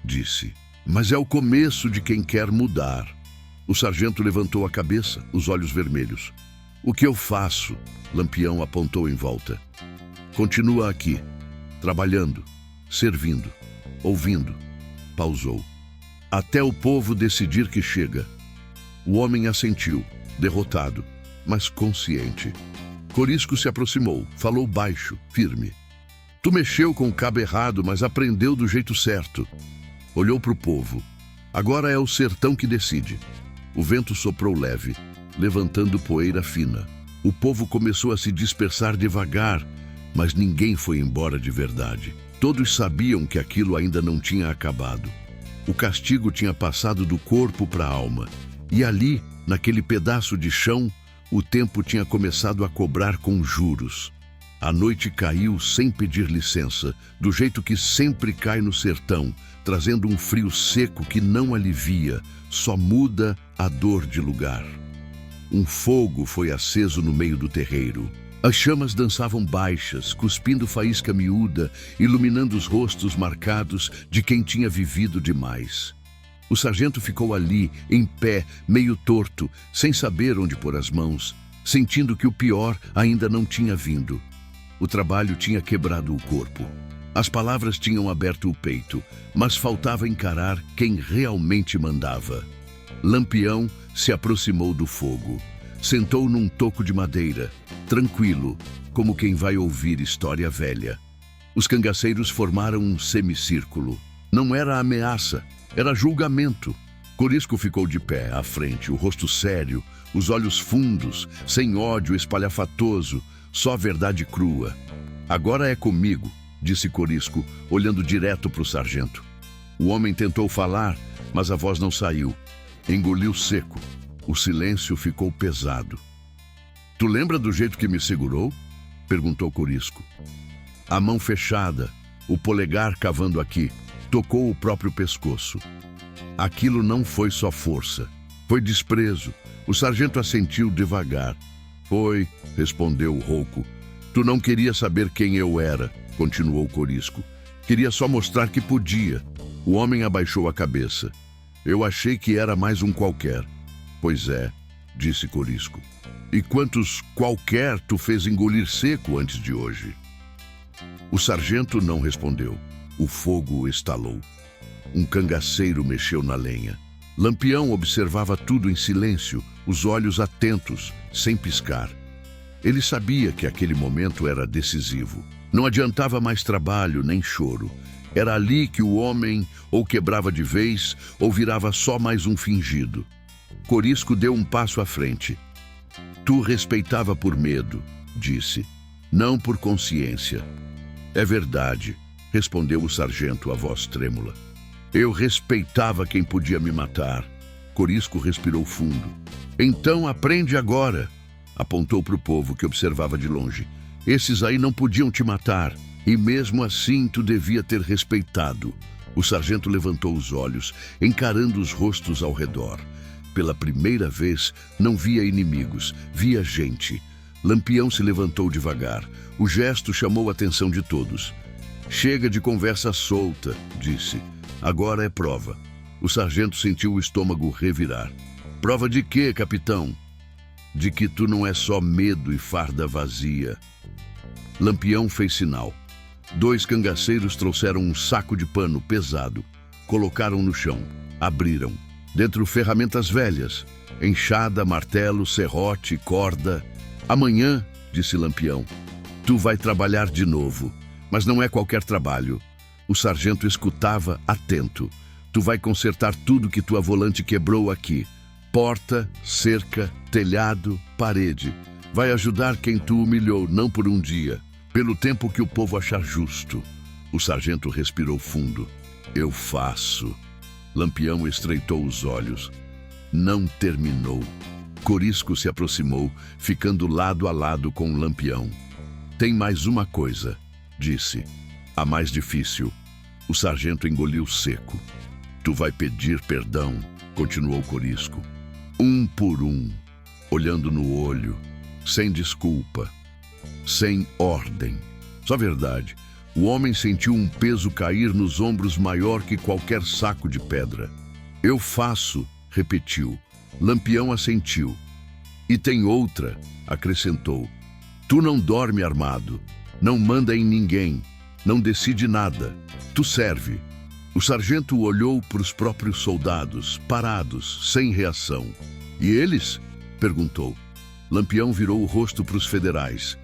disse. Mas é o começo de quem quer mudar. O sargento levantou a cabeça, os olhos vermelhos. O que eu faço? Lampião apontou em volta. Continua aqui, trabalhando, servindo, ouvindo. Pausou. Até o povo decidir que chega. O homem assentiu, derrotado, mas consciente. Corisco se aproximou, falou baixo, firme. Tu mexeu com o cabo errado, mas aprendeu do jeito certo. Olhou para o povo. Agora é o sertão que decide. O vento soprou leve, levantando poeira fina. O povo começou a se dispersar devagar, mas ninguém foi embora de verdade. Todos sabiam que aquilo ainda não tinha acabado. O castigo tinha passado do corpo para a alma. E ali, naquele pedaço de chão, o tempo tinha começado a cobrar com juros. A noite caiu sem pedir licença, do jeito que sempre cai no sertão, trazendo um frio seco que não alivia, só muda a dor de lugar. Um fogo foi aceso no meio do terreiro. As chamas dançavam baixas, cuspindo faísca miúda, iluminando os rostos marcados de quem tinha vivido demais. O sargento ficou ali, em pé, meio torto, sem saber onde pôr as mãos. sentindo que o pior ainda não tinha vindo. O trabalho tinha quebrado o corpo. As palavras tinham aberto o peito, mas faltava encarar quem realmente mandava. Lampião se aproximou do fogo. Sentou num toco de madeira, tranquilo, como quem vai ouvir história velha. Os cangaceiros formaram um semicírculo. Não era ameaça, era julgamento. Corisco ficou de pé, à frente, o rosto sério, os olhos fundos, sem ódio espalhafatoso, só verdade crua. Agora é comigo, disse Corisco, olhando direto para o sargento. O homem tentou falar, mas a voz não saiu. Engoliu seco. O silêncio ficou pesado. Tu lembra do jeito que me segurou? Perguntou Corisco. A mão fechada, o polegar cavando aqui, tocou o próprio pescoço. Aquilo não foi só força, foi desprezo. O sargento assentiu devagar. Foi, respondeu rouco. Tu não queria saber quem eu era, continuou Corisco. Queria só mostrar que podia. O homem abaixou a cabeça. Eu achei que era mais um qualquer. Pois é, disse Corisco. E quantos qualquer tu fez engolir seco antes de hoje? O sargento não respondeu. O fogo estalou. Um cangaceiro mexeu na lenha. Lampião observava tudo em silêncio, os olhos atentos, sem piscar. Ele sabia que aquele momento era decisivo. Não adiantava mais trabalho nem choro. Era ali que o homem ou quebrava de vez ou virava só mais um fingido. Corisco deu um passo à frente. Tu respeitava por medo, disse, não por consciência. É verdade, respondeu o sargento, a voz trêmula. Eu respeitava quem podia me matar. Corisco respirou fundo. Então aprende agora, apontou para o povo que observava de longe. Esses aí não podiam te matar, e mesmo assim tu devia ter respeitado. O sargento levantou os olhos, encarando os rostos ao redor. Pela primeira vez, não via inimigos, via gente. Lampião se levantou devagar. O gesto chamou a atenção de todos. Chega de conversa solta, disse. Agora é prova. O sargento sentiu o estômago revirar. Prova de quê, capitão? De que tu não é só medo e farda vazia. Lampião fez sinal. 2 cangaceiros trouxeram um saco de pano pesado. Colocaram no chão. Abriram. Dentro ferramentas velhas. Enxada, martelo, serrote, corda. Amanhã, disse Lampião, tu vai trabalhar de novo. Mas não é qualquer trabalho. O sargento escutava atento. Tu vai consertar tudo que tua volante quebrou aqui. Porta, cerca, telhado, parede. Vai ajudar quem tu humilhou, não por um dia. Pelo tempo que o povo achar justo. O sargento respirou fundo. Eu faço. Lampião estreitou os olhos. Não terminou. Corisco se aproximou, ficando lado a lado com Lampião. Tem mais uma coisa, disse. A mais difícil. O sargento engoliu seco. Tu vai pedir perdão, continuou Corisco. Um por um, olhando no olho, sem desculpa, sem ordem. Só verdade. O homem sentiu um peso cair nos ombros maior que qualquer saco de pedra. Eu faço, repetiu. Lampião assentiu. E tem outra, acrescentou. Tu não dorme armado, não manda em ninguém, não decide nada. Tu serve. O sargento olhou para os próprios soldados, parados, sem reação. E eles? Perguntou. Lampião virou o rosto para os federais.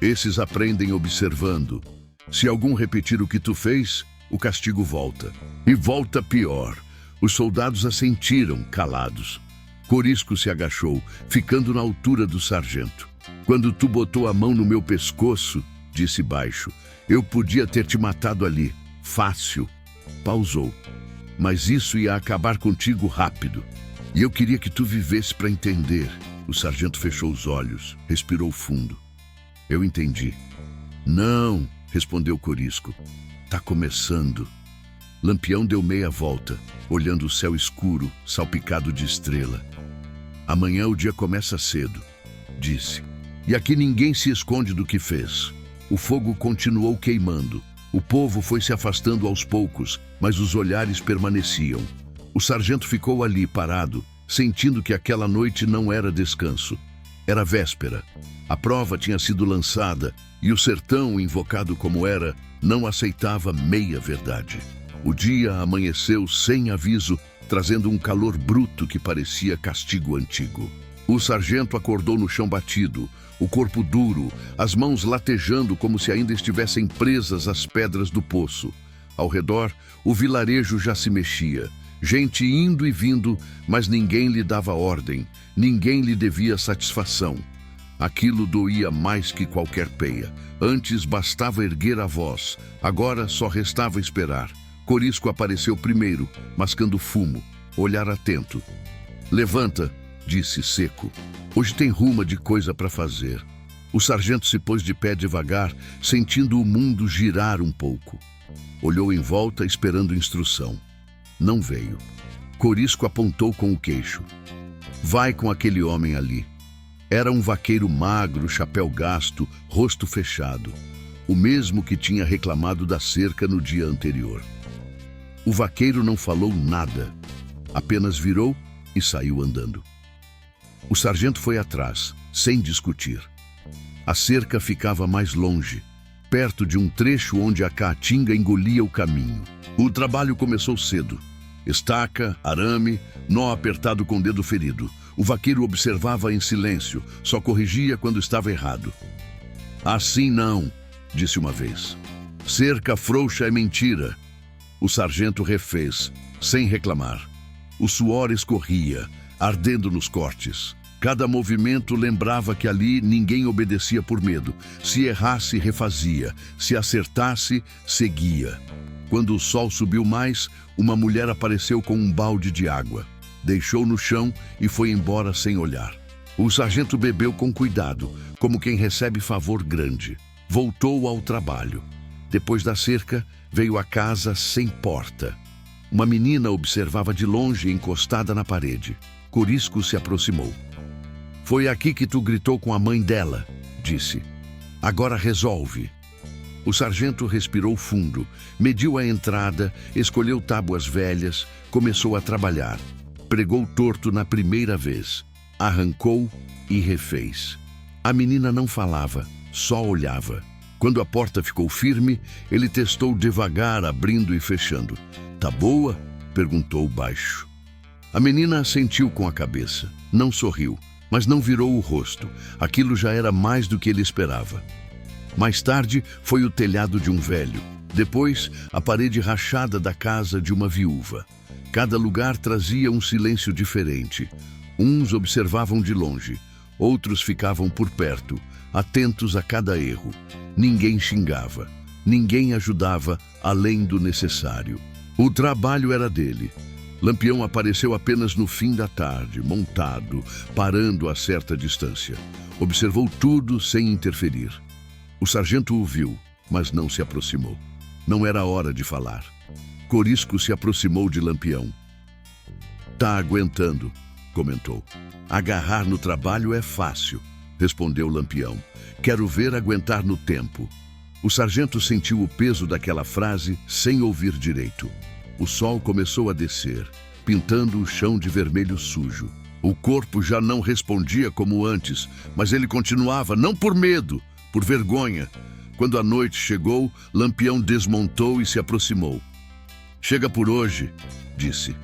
Esses aprendem observando. Se algum repetir o que tu fez, o castigo volta. E volta pior. Os soldados assentiram, calados. Corisco se agachou, ficando na altura do sargento. Quando tu botou a mão no meu pescoço, disse baixo, eu podia ter te matado ali. Fácil. Pausou. Mas isso ia acabar contigo rápido. E eu queria que tu vivesse para entender. O sargento fechou os olhos, respirou fundo. Eu entendi. Não, respondeu Corisco. Tá começando. Lampião deu meia volta, olhando o céu escuro, salpicado de estrela. Amanhã o dia começa cedo, disse. E aqui ninguém se esconde do que fez. O fogo continuou queimando. O povo foi se afastando aos poucos, mas os olhares permaneciam. O sargento ficou ali, parado, sentindo que aquela noite não era descanso. Era véspera. A prova tinha sido lançada e o sertão, invocado como era, não aceitava meia verdade. O dia amanheceu sem aviso, trazendo um calor bruto que parecia castigo antigo. O sargento acordou no chão batido, o corpo duro, as mãos latejando como se ainda estivessem presas às pedras do poço. Ao redor, o vilarejo já se mexia. Gente indo e vindo, mas ninguém lhe dava ordem, ninguém lhe devia satisfação. Aquilo doía mais que qualquer peia. Antes bastava erguer a voz, agora só restava esperar. Corisco apareceu primeiro, mascando fumo, olhar atento. "Levanta", disse seco. "Hoje tem ruma de coisa para fazer." O sargento se pôs de pé devagar, sentindo o mundo girar um pouco. Olhou em volta, esperando instrução. Não veio. Corisco apontou com o queixo. "Vai com aquele homem ali." Era um vaqueiro magro, chapéu gasto, rosto fechado. O mesmo que tinha reclamado da cerca no dia anterior. O vaqueiro não falou nada, apenas virou e saiu andando. O sargento foi atrás, sem discutir. A cerca ficava mais longe, perto de um trecho onde a caatinga engolia o caminho. O trabalho começou cedo. Estaca, arame, nó apertado com o dedo ferido. O vaqueiro observava em silêncio, só corrigia quando estava errado. "Assim não", disse uma vez. "Cerca frouxa é mentira." O sargento refez, sem reclamar. O suor escorria, ardendo nos cortes. Cada movimento lembrava que ali ninguém obedecia por medo. Se errasse, refazia. Se acertasse, seguia. Quando o sol subiu mais, uma mulher apareceu com um balde de água. Deixou no chão e foi embora sem olhar. O sargento bebeu com cuidado, como quem recebe favor grande. Voltou ao trabalho. Depois da cerca, veio a casa sem porta. Uma menina observava de longe, encostada na parede. Corisco se aproximou. "Foi aqui que tu gritou com a mãe dela", disse. "Agora resolve." O sargento respirou fundo, mediu a entrada, escolheu tábuas velhas, começou a trabalhar. Pregou torto na primeira vez. Arrancou e refez. A menina não falava, só olhava. Quando a porta ficou firme, ele testou devagar, abrindo e fechando. "Tá boa?" perguntou baixo. A menina assentiu com a cabeça. Não sorriu, mas não virou o rosto. Aquilo já era mais do que ele esperava. Mais tarde, foi o telhado de um velho. Depois, a parede rachada da casa de uma viúva. Cada lugar trazia um silêncio diferente. Uns observavam de longe, outros ficavam por perto, atentos a cada erro. Ninguém xingava, ninguém ajudava além do necessário. O trabalho era dele. Lampião apareceu apenas no fim da tarde, montado, parando a certa distância. Observou tudo sem interferir. O sargento o viu, mas não se aproximou. Não era hora de falar. Corisco se aproximou de Lampião. "Tá aguentando", comentou. "Agarrar no trabalho é fácil", respondeu Lampião. "Quero ver aguentar no tempo." O sargento sentiu o peso daquela frase sem ouvir direito. O sol começou a descer, pintando o chão de vermelho sujo. O corpo já não respondia como antes, mas ele continuava, não por medo, por vergonha. Quando a noite chegou, Lampião desmontou e se aproximou. "Chega por hoje", disse.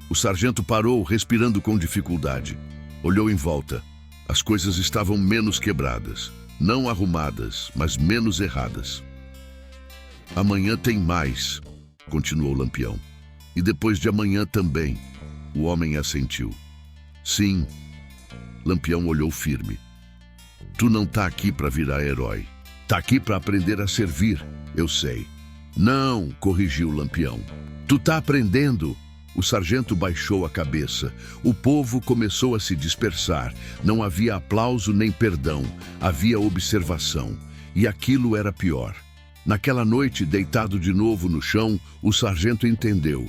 O sargento parou, respirando com dificuldade. Olhou em volta. As coisas estavam menos quebradas. Não arrumadas, mas menos erradas. "Amanhã tem mais", continuou Lampião. "E depois de amanhã também." O homem assentiu. "Sim." Lampião olhou firme. "Tu não tá aqui para virar herói. Tá aqui para aprender a servir, eu sei." "Não", corrigiu Lampião. "Tu tá aprendendo." O sargento baixou a cabeça. O povo começou a se dispersar. Não havia aplauso nem perdão. Havia observação. E aquilo era pior. Naquela noite, deitado de novo no chão, o sargento entendeu.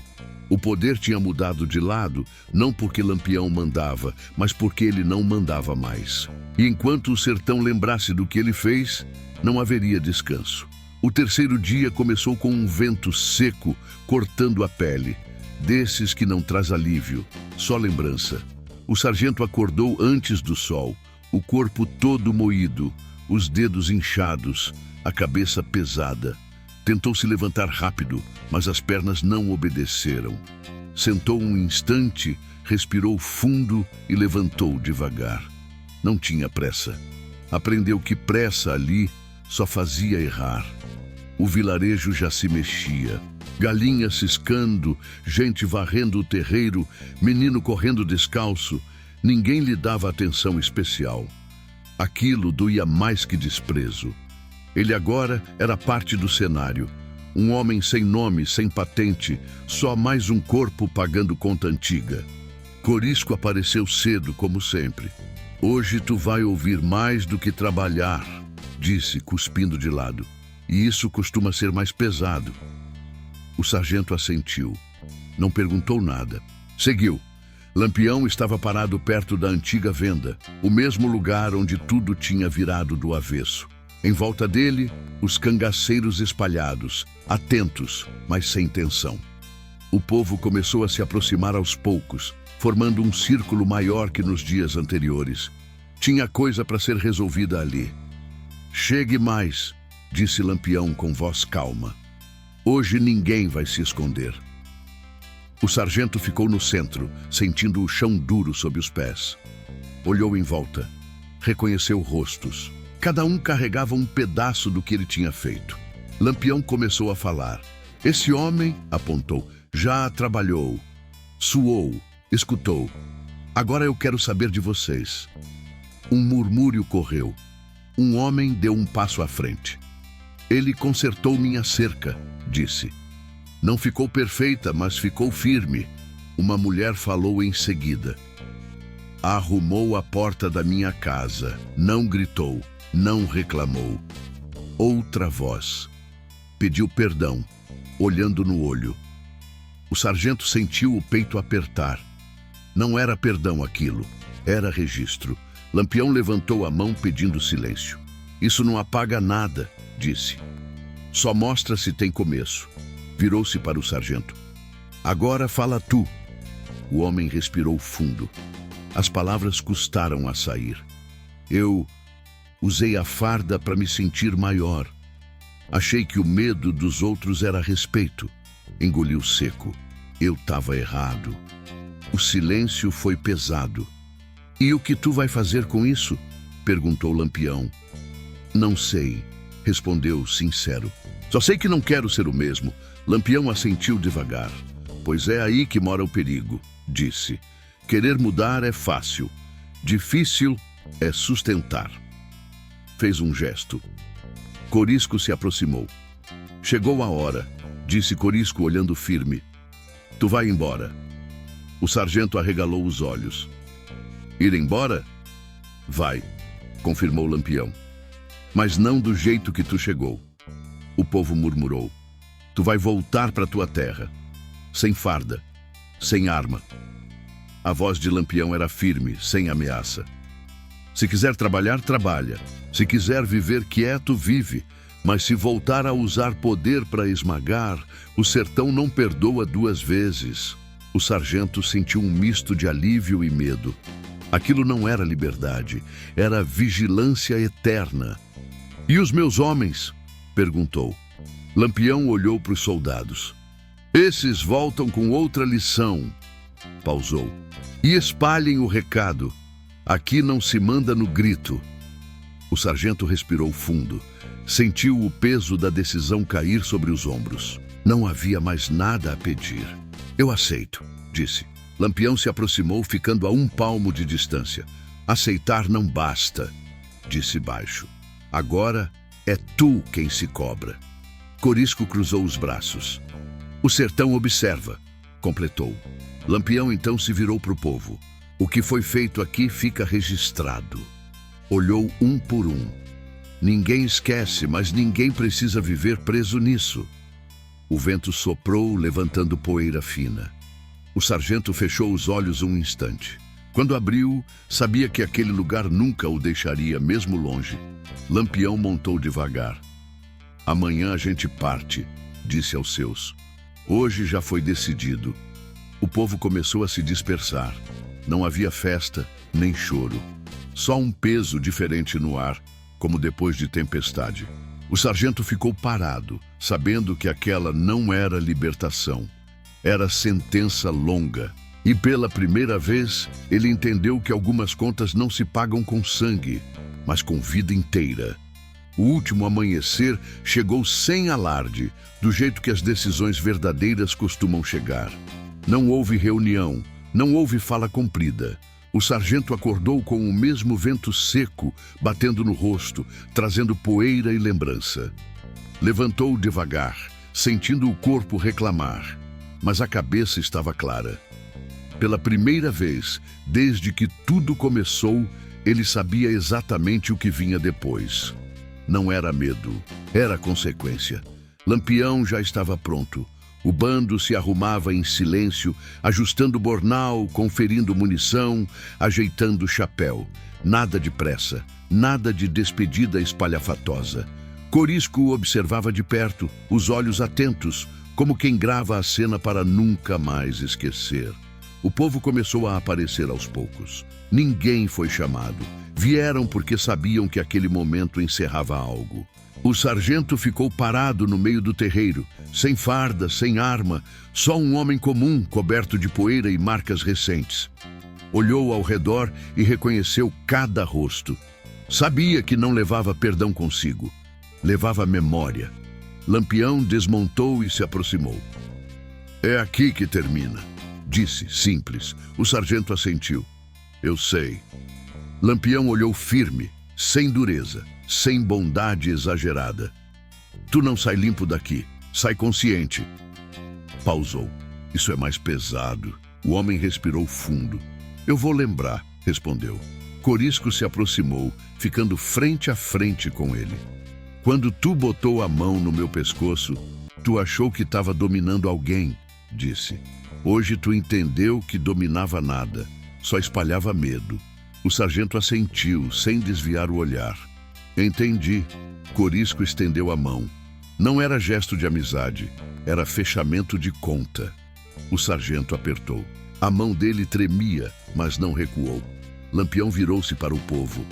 O poder tinha mudado de lado, não porque Lampião mandava, mas porque ele não mandava mais. E enquanto o sertão lembrasse do que ele fez, não haveria descanso. O terceiro dia começou com um vento seco, cortando a pele. Desses que não traz alívio, só lembrança. O sargento acordou antes do sol. o corpo todo moído, os dedos inchados, a cabeça pesada. Tentou se levantar rápido, mas as pernas não obedeceram. Sentou um instante, respirou fundo e levantou devagar. Não tinha pressa. Aprendeu que pressa ali só fazia errar. O vilarejo já se mexia. Galinhas ciscando, gente varrendo o terreiro, menino correndo descalço. Ninguém lhe dava atenção especial. Aquilo doía mais que desprezo. Ele agora era parte do cenário. Um homem sem nome, sem patente, só mais um corpo pagando conta antiga. Corisco apareceu cedo, como sempre. Hoje tu vai ouvir mais do que trabalhar, disse, cuspindo de lado. E isso costuma ser mais pesado. O sargento assentiu. Não perguntou nada. Seguiu. Lampião estava parado perto da antiga venda, o mesmo lugar onde tudo tinha virado do avesso. Em volta dele, os cangaceiros espalhados, atentos, mas sem tensão. O povo começou a se aproximar aos poucos, formando um círculo maior que nos dias anteriores. Tinha coisa para ser resolvida ali. Chegue mais, disse Lampião com voz calma. Hoje ninguém vai se esconder. O sargento ficou no centro, sentindo o chão duro sob os pés. Olhou em volta. Reconheceu rostos. Cada um carregava um pedaço do que ele tinha feito. Lampião começou a falar. Esse homem, apontou, já trabalhou, suou, escutou. Agora eu quero saber de vocês. Um murmúrio correu. Um homem deu um passo à frente. Ele consertou minha cerca, disse. Não ficou perfeita, mas ficou firme. Uma mulher falou em seguida. Arrumou a porta da minha casa. Não gritou, não reclamou. Outra voz. Pediu perdão, olhando no olho. O sargento sentiu o peito apertar. Não era perdão aquilo, era registro. Lampião levantou a mão pedindo silêncio. Isso não apaga nada, disse. Só mostra se tem começo. Virou-se para o sargento. Agora fala tu. O homem respirou fundo. As palavras custaram a sair. Eu usei a farda para me sentir maior. Achei que o medo dos outros era respeito. Engoliu seco. Eu estava errado. O silêncio foi pesado. E o que tu vai fazer com isso? Perguntou Lampião. Não sei, respondeu sincero. Só sei que não quero ser o mesmo. Lampião assentiu devagar. Pois é aí que mora o perigo, disse. Querer mudar é fácil. Difícil é sustentar. Fez um gesto. Corisco se aproximou. Chegou a hora, disse Corisco olhando firme. Tu vai embora. O sargento arregalou os olhos. Ir embora? Vai, confirmou Lampião. Mas não do jeito que tu chegou. O povo murmurou. Tu vai voltar para tua terra. Sem farda, sem arma. A voz de Lampião era firme, sem ameaça. Se quiser trabalhar, trabalha. Se quiser viver quieto, vive. Mas se voltar a usar poder para esmagar, o sertão não perdoa duas vezes. O sargento sentiu um misto de alívio e medo. Aquilo não era liberdade, era vigilância eterna. E os meus homens? Perguntou. Lampião olhou para os soldados. Esses voltam com outra lição. Pausou. E espalhem o recado. Aqui não se manda no grito. O sargento respirou fundo. Sentiu o peso da decisão cair sobre os ombros. Não havia mais nada a pedir. Eu aceito, disse. Lampião se aproximou, ficando a um palmo de distância. Aceitar não basta, disse baixo. Agora é tu quem se cobra. Corisco cruzou os braços. O sertão observa, completou. Lampião então se virou para o povo. O que foi feito aqui fica registrado. Olhou um por um. Ninguém esquece, mas ninguém precisa viver preso nisso. O vento soprou, levantando poeira fina. O sargento fechou os olhos um instante. Quando abriu, sabia que aquele lugar nunca o deixaria, mesmo longe. Lampião montou devagar. Amanhã a gente parte, disse aos seus. Hoje já foi decidido. O povo começou a se dispersar. Não havia festa, nem choro. Só um peso diferente no ar, como depois de tempestade. O sargento ficou parado, sabendo que aquela não era libertação. Era sentença longa. E pela primeira vez, ele entendeu que algumas contas não se pagam com sangue, mas com vida inteira. O último amanhecer chegou sem alarde, do jeito que as decisões verdadeiras costumam chegar. Não houve reunião, não houve fala comprida. O sargento acordou com o mesmo vento seco batendo no rosto, trazendo poeira e lembrança. Levantou devagar, sentindo o corpo reclamar, mas a cabeça estava clara. Pela primeira vez, desde que tudo começou, ele sabia exatamente o que vinha depois. Não era medo, era consequência. Lampião já estava pronto. O bando se arrumava em silêncio, ajustando o bornal, conferindo munição, ajeitando o chapéu. Nada de pressa, nada de despedida espalhafatosa. Corisco o observava de perto, os olhos atentos, como quem grava a cena para nunca mais esquecer. O povo começou a aparecer aos poucos. Ninguém foi chamado. Vieram porque sabiam que aquele momento encerrava algo. O sargento ficou parado no meio do terreiro, sem farda, sem arma, só um homem comum, coberto de poeira e marcas recentes. Olhou ao redor e reconheceu cada rosto. Sabia que não levava perdão consigo. Levava memória. Lampião desmontou e se aproximou. "É aqui que termina", disse, simples. O sargento assentiu. "Eu sei." Lampião olhou firme, sem dureza, sem bondade exagerada. "Tu não sai limpo daqui, sai consciente." Pausou. "Isso é mais pesado." O homem respirou fundo. "Eu vou lembrar", respondeu. Corisco se aproximou, ficando frente a frente com ele. "Quando tu botou a mão no meu pescoço, tu achou que estava dominando alguém", disse. "Hoje tu entendeu que dominava nada, só espalhava medo." O sargento assentiu, sem desviar o olhar. "Entendi." Corisco estendeu a mão. Não era gesto de amizade, era fechamento de conta. O sargento apertou. A mão dele tremia, mas não recuou. Lampião virou-se para o povo.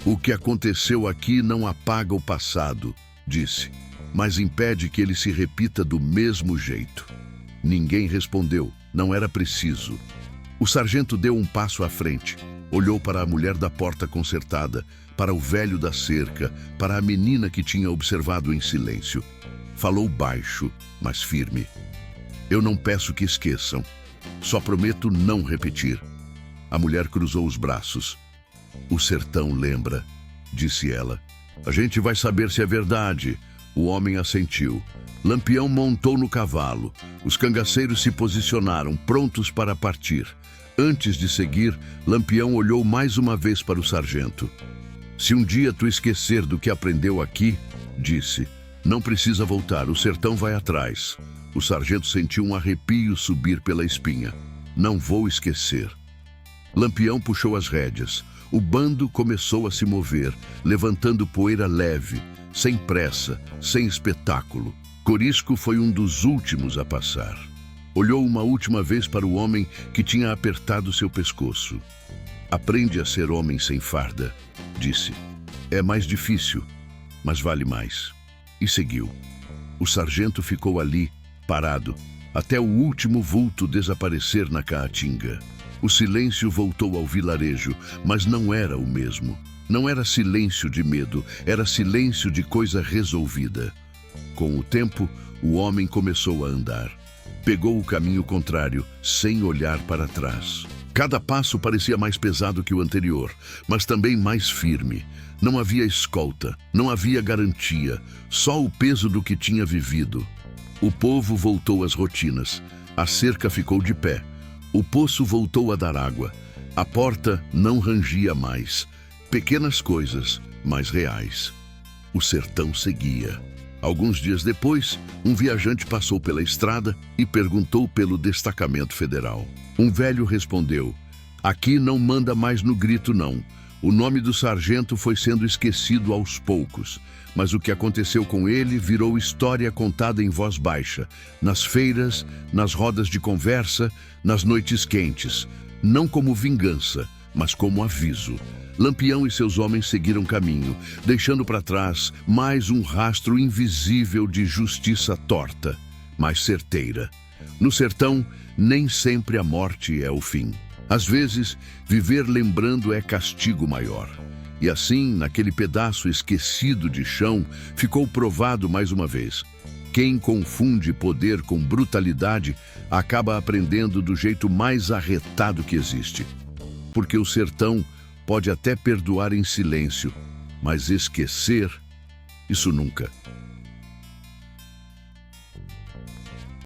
"O que aconteceu aqui não apaga o passado", disse, "mas impede que ele se repita do mesmo jeito." Ninguém respondeu, não era preciso. O sargento deu um passo à frente. Olhou para a mulher da porta consertada, para o velho da cerca, para a menina que tinha observado em silêncio. Falou baixo, mas firme. "Eu não peço que esqueçam. Só prometo não repetir." A mulher cruzou os braços. "O sertão lembra", disse ela. "A gente vai saber se é verdade." O homem assentiu. Lampião montou no cavalo. Os cangaceiros se posicionaram, prontos para partir. Antes de seguir, Lampião olhou mais uma vez para o sargento. "Se um dia tu esquecer do que aprendeu aqui", disse, "não precisa voltar, o sertão vai atrás." O sargento sentiu um arrepio subir pela espinha. "Não vou esquecer." Lampião puxou as rédeas. O bando começou a se mover, levantando poeira leve, sem pressa, sem espetáculo. Corisco foi um dos últimos a passar. Olhou uma última vez para o homem que tinha apertado seu pescoço. "Aprende a ser homem sem farda", disse. "É mais difícil, mas vale mais." E seguiu. O sargento ficou ali, parado, até o último vulto desaparecer na caatinga. O silêncio voltou ao vilarejo, mas não era o mesmo. Não era silêncio de medo, era silêncio de coisa resolvida. Com o tempo, o homem começou a andar. Pegou o caminho contrário, sem olhar para trás. Cada passo parecia mais pesado que o anterior, mas também mais firme. Não havia escolta, não havia garantia, só o peso do que tinha vivido. O povo voltou às rotinas. A cerca ficou de pé. O poço voltou a dar água. A porta não rangia mais. Pequenas coisas, mas reais. O sertão seguia. Alguns dias depois, um viajante passou pela estrada e perguntou pelo destacamento federal. Um velho respondeu: "Aqui não manda mais no grito, não. O nome do sargento foi sendo esquecido aos poucos, mas o que aconteceu com ele virou história contada em voz baixa, nas feiras, nas rodas de conversa, nas noites quentes, não como vingança, mas como aviso. Lampião e seus homens seguiram caminho, deixando para trás mais um rastro invisível de justiça torta, mas certeira. No sertão, nem sempre a morte é o fim. Às vezes, viver lembrando é castigo maior. E assim, naquele pedaço esquecido de chão, ficou provado mais uma vez. Quem confunde poder com brutalidade acaba aprendendo do jeito mais arretado que existe. Porque o sertão pode até perdoar em silêncio, mas esquecer, isso nunca.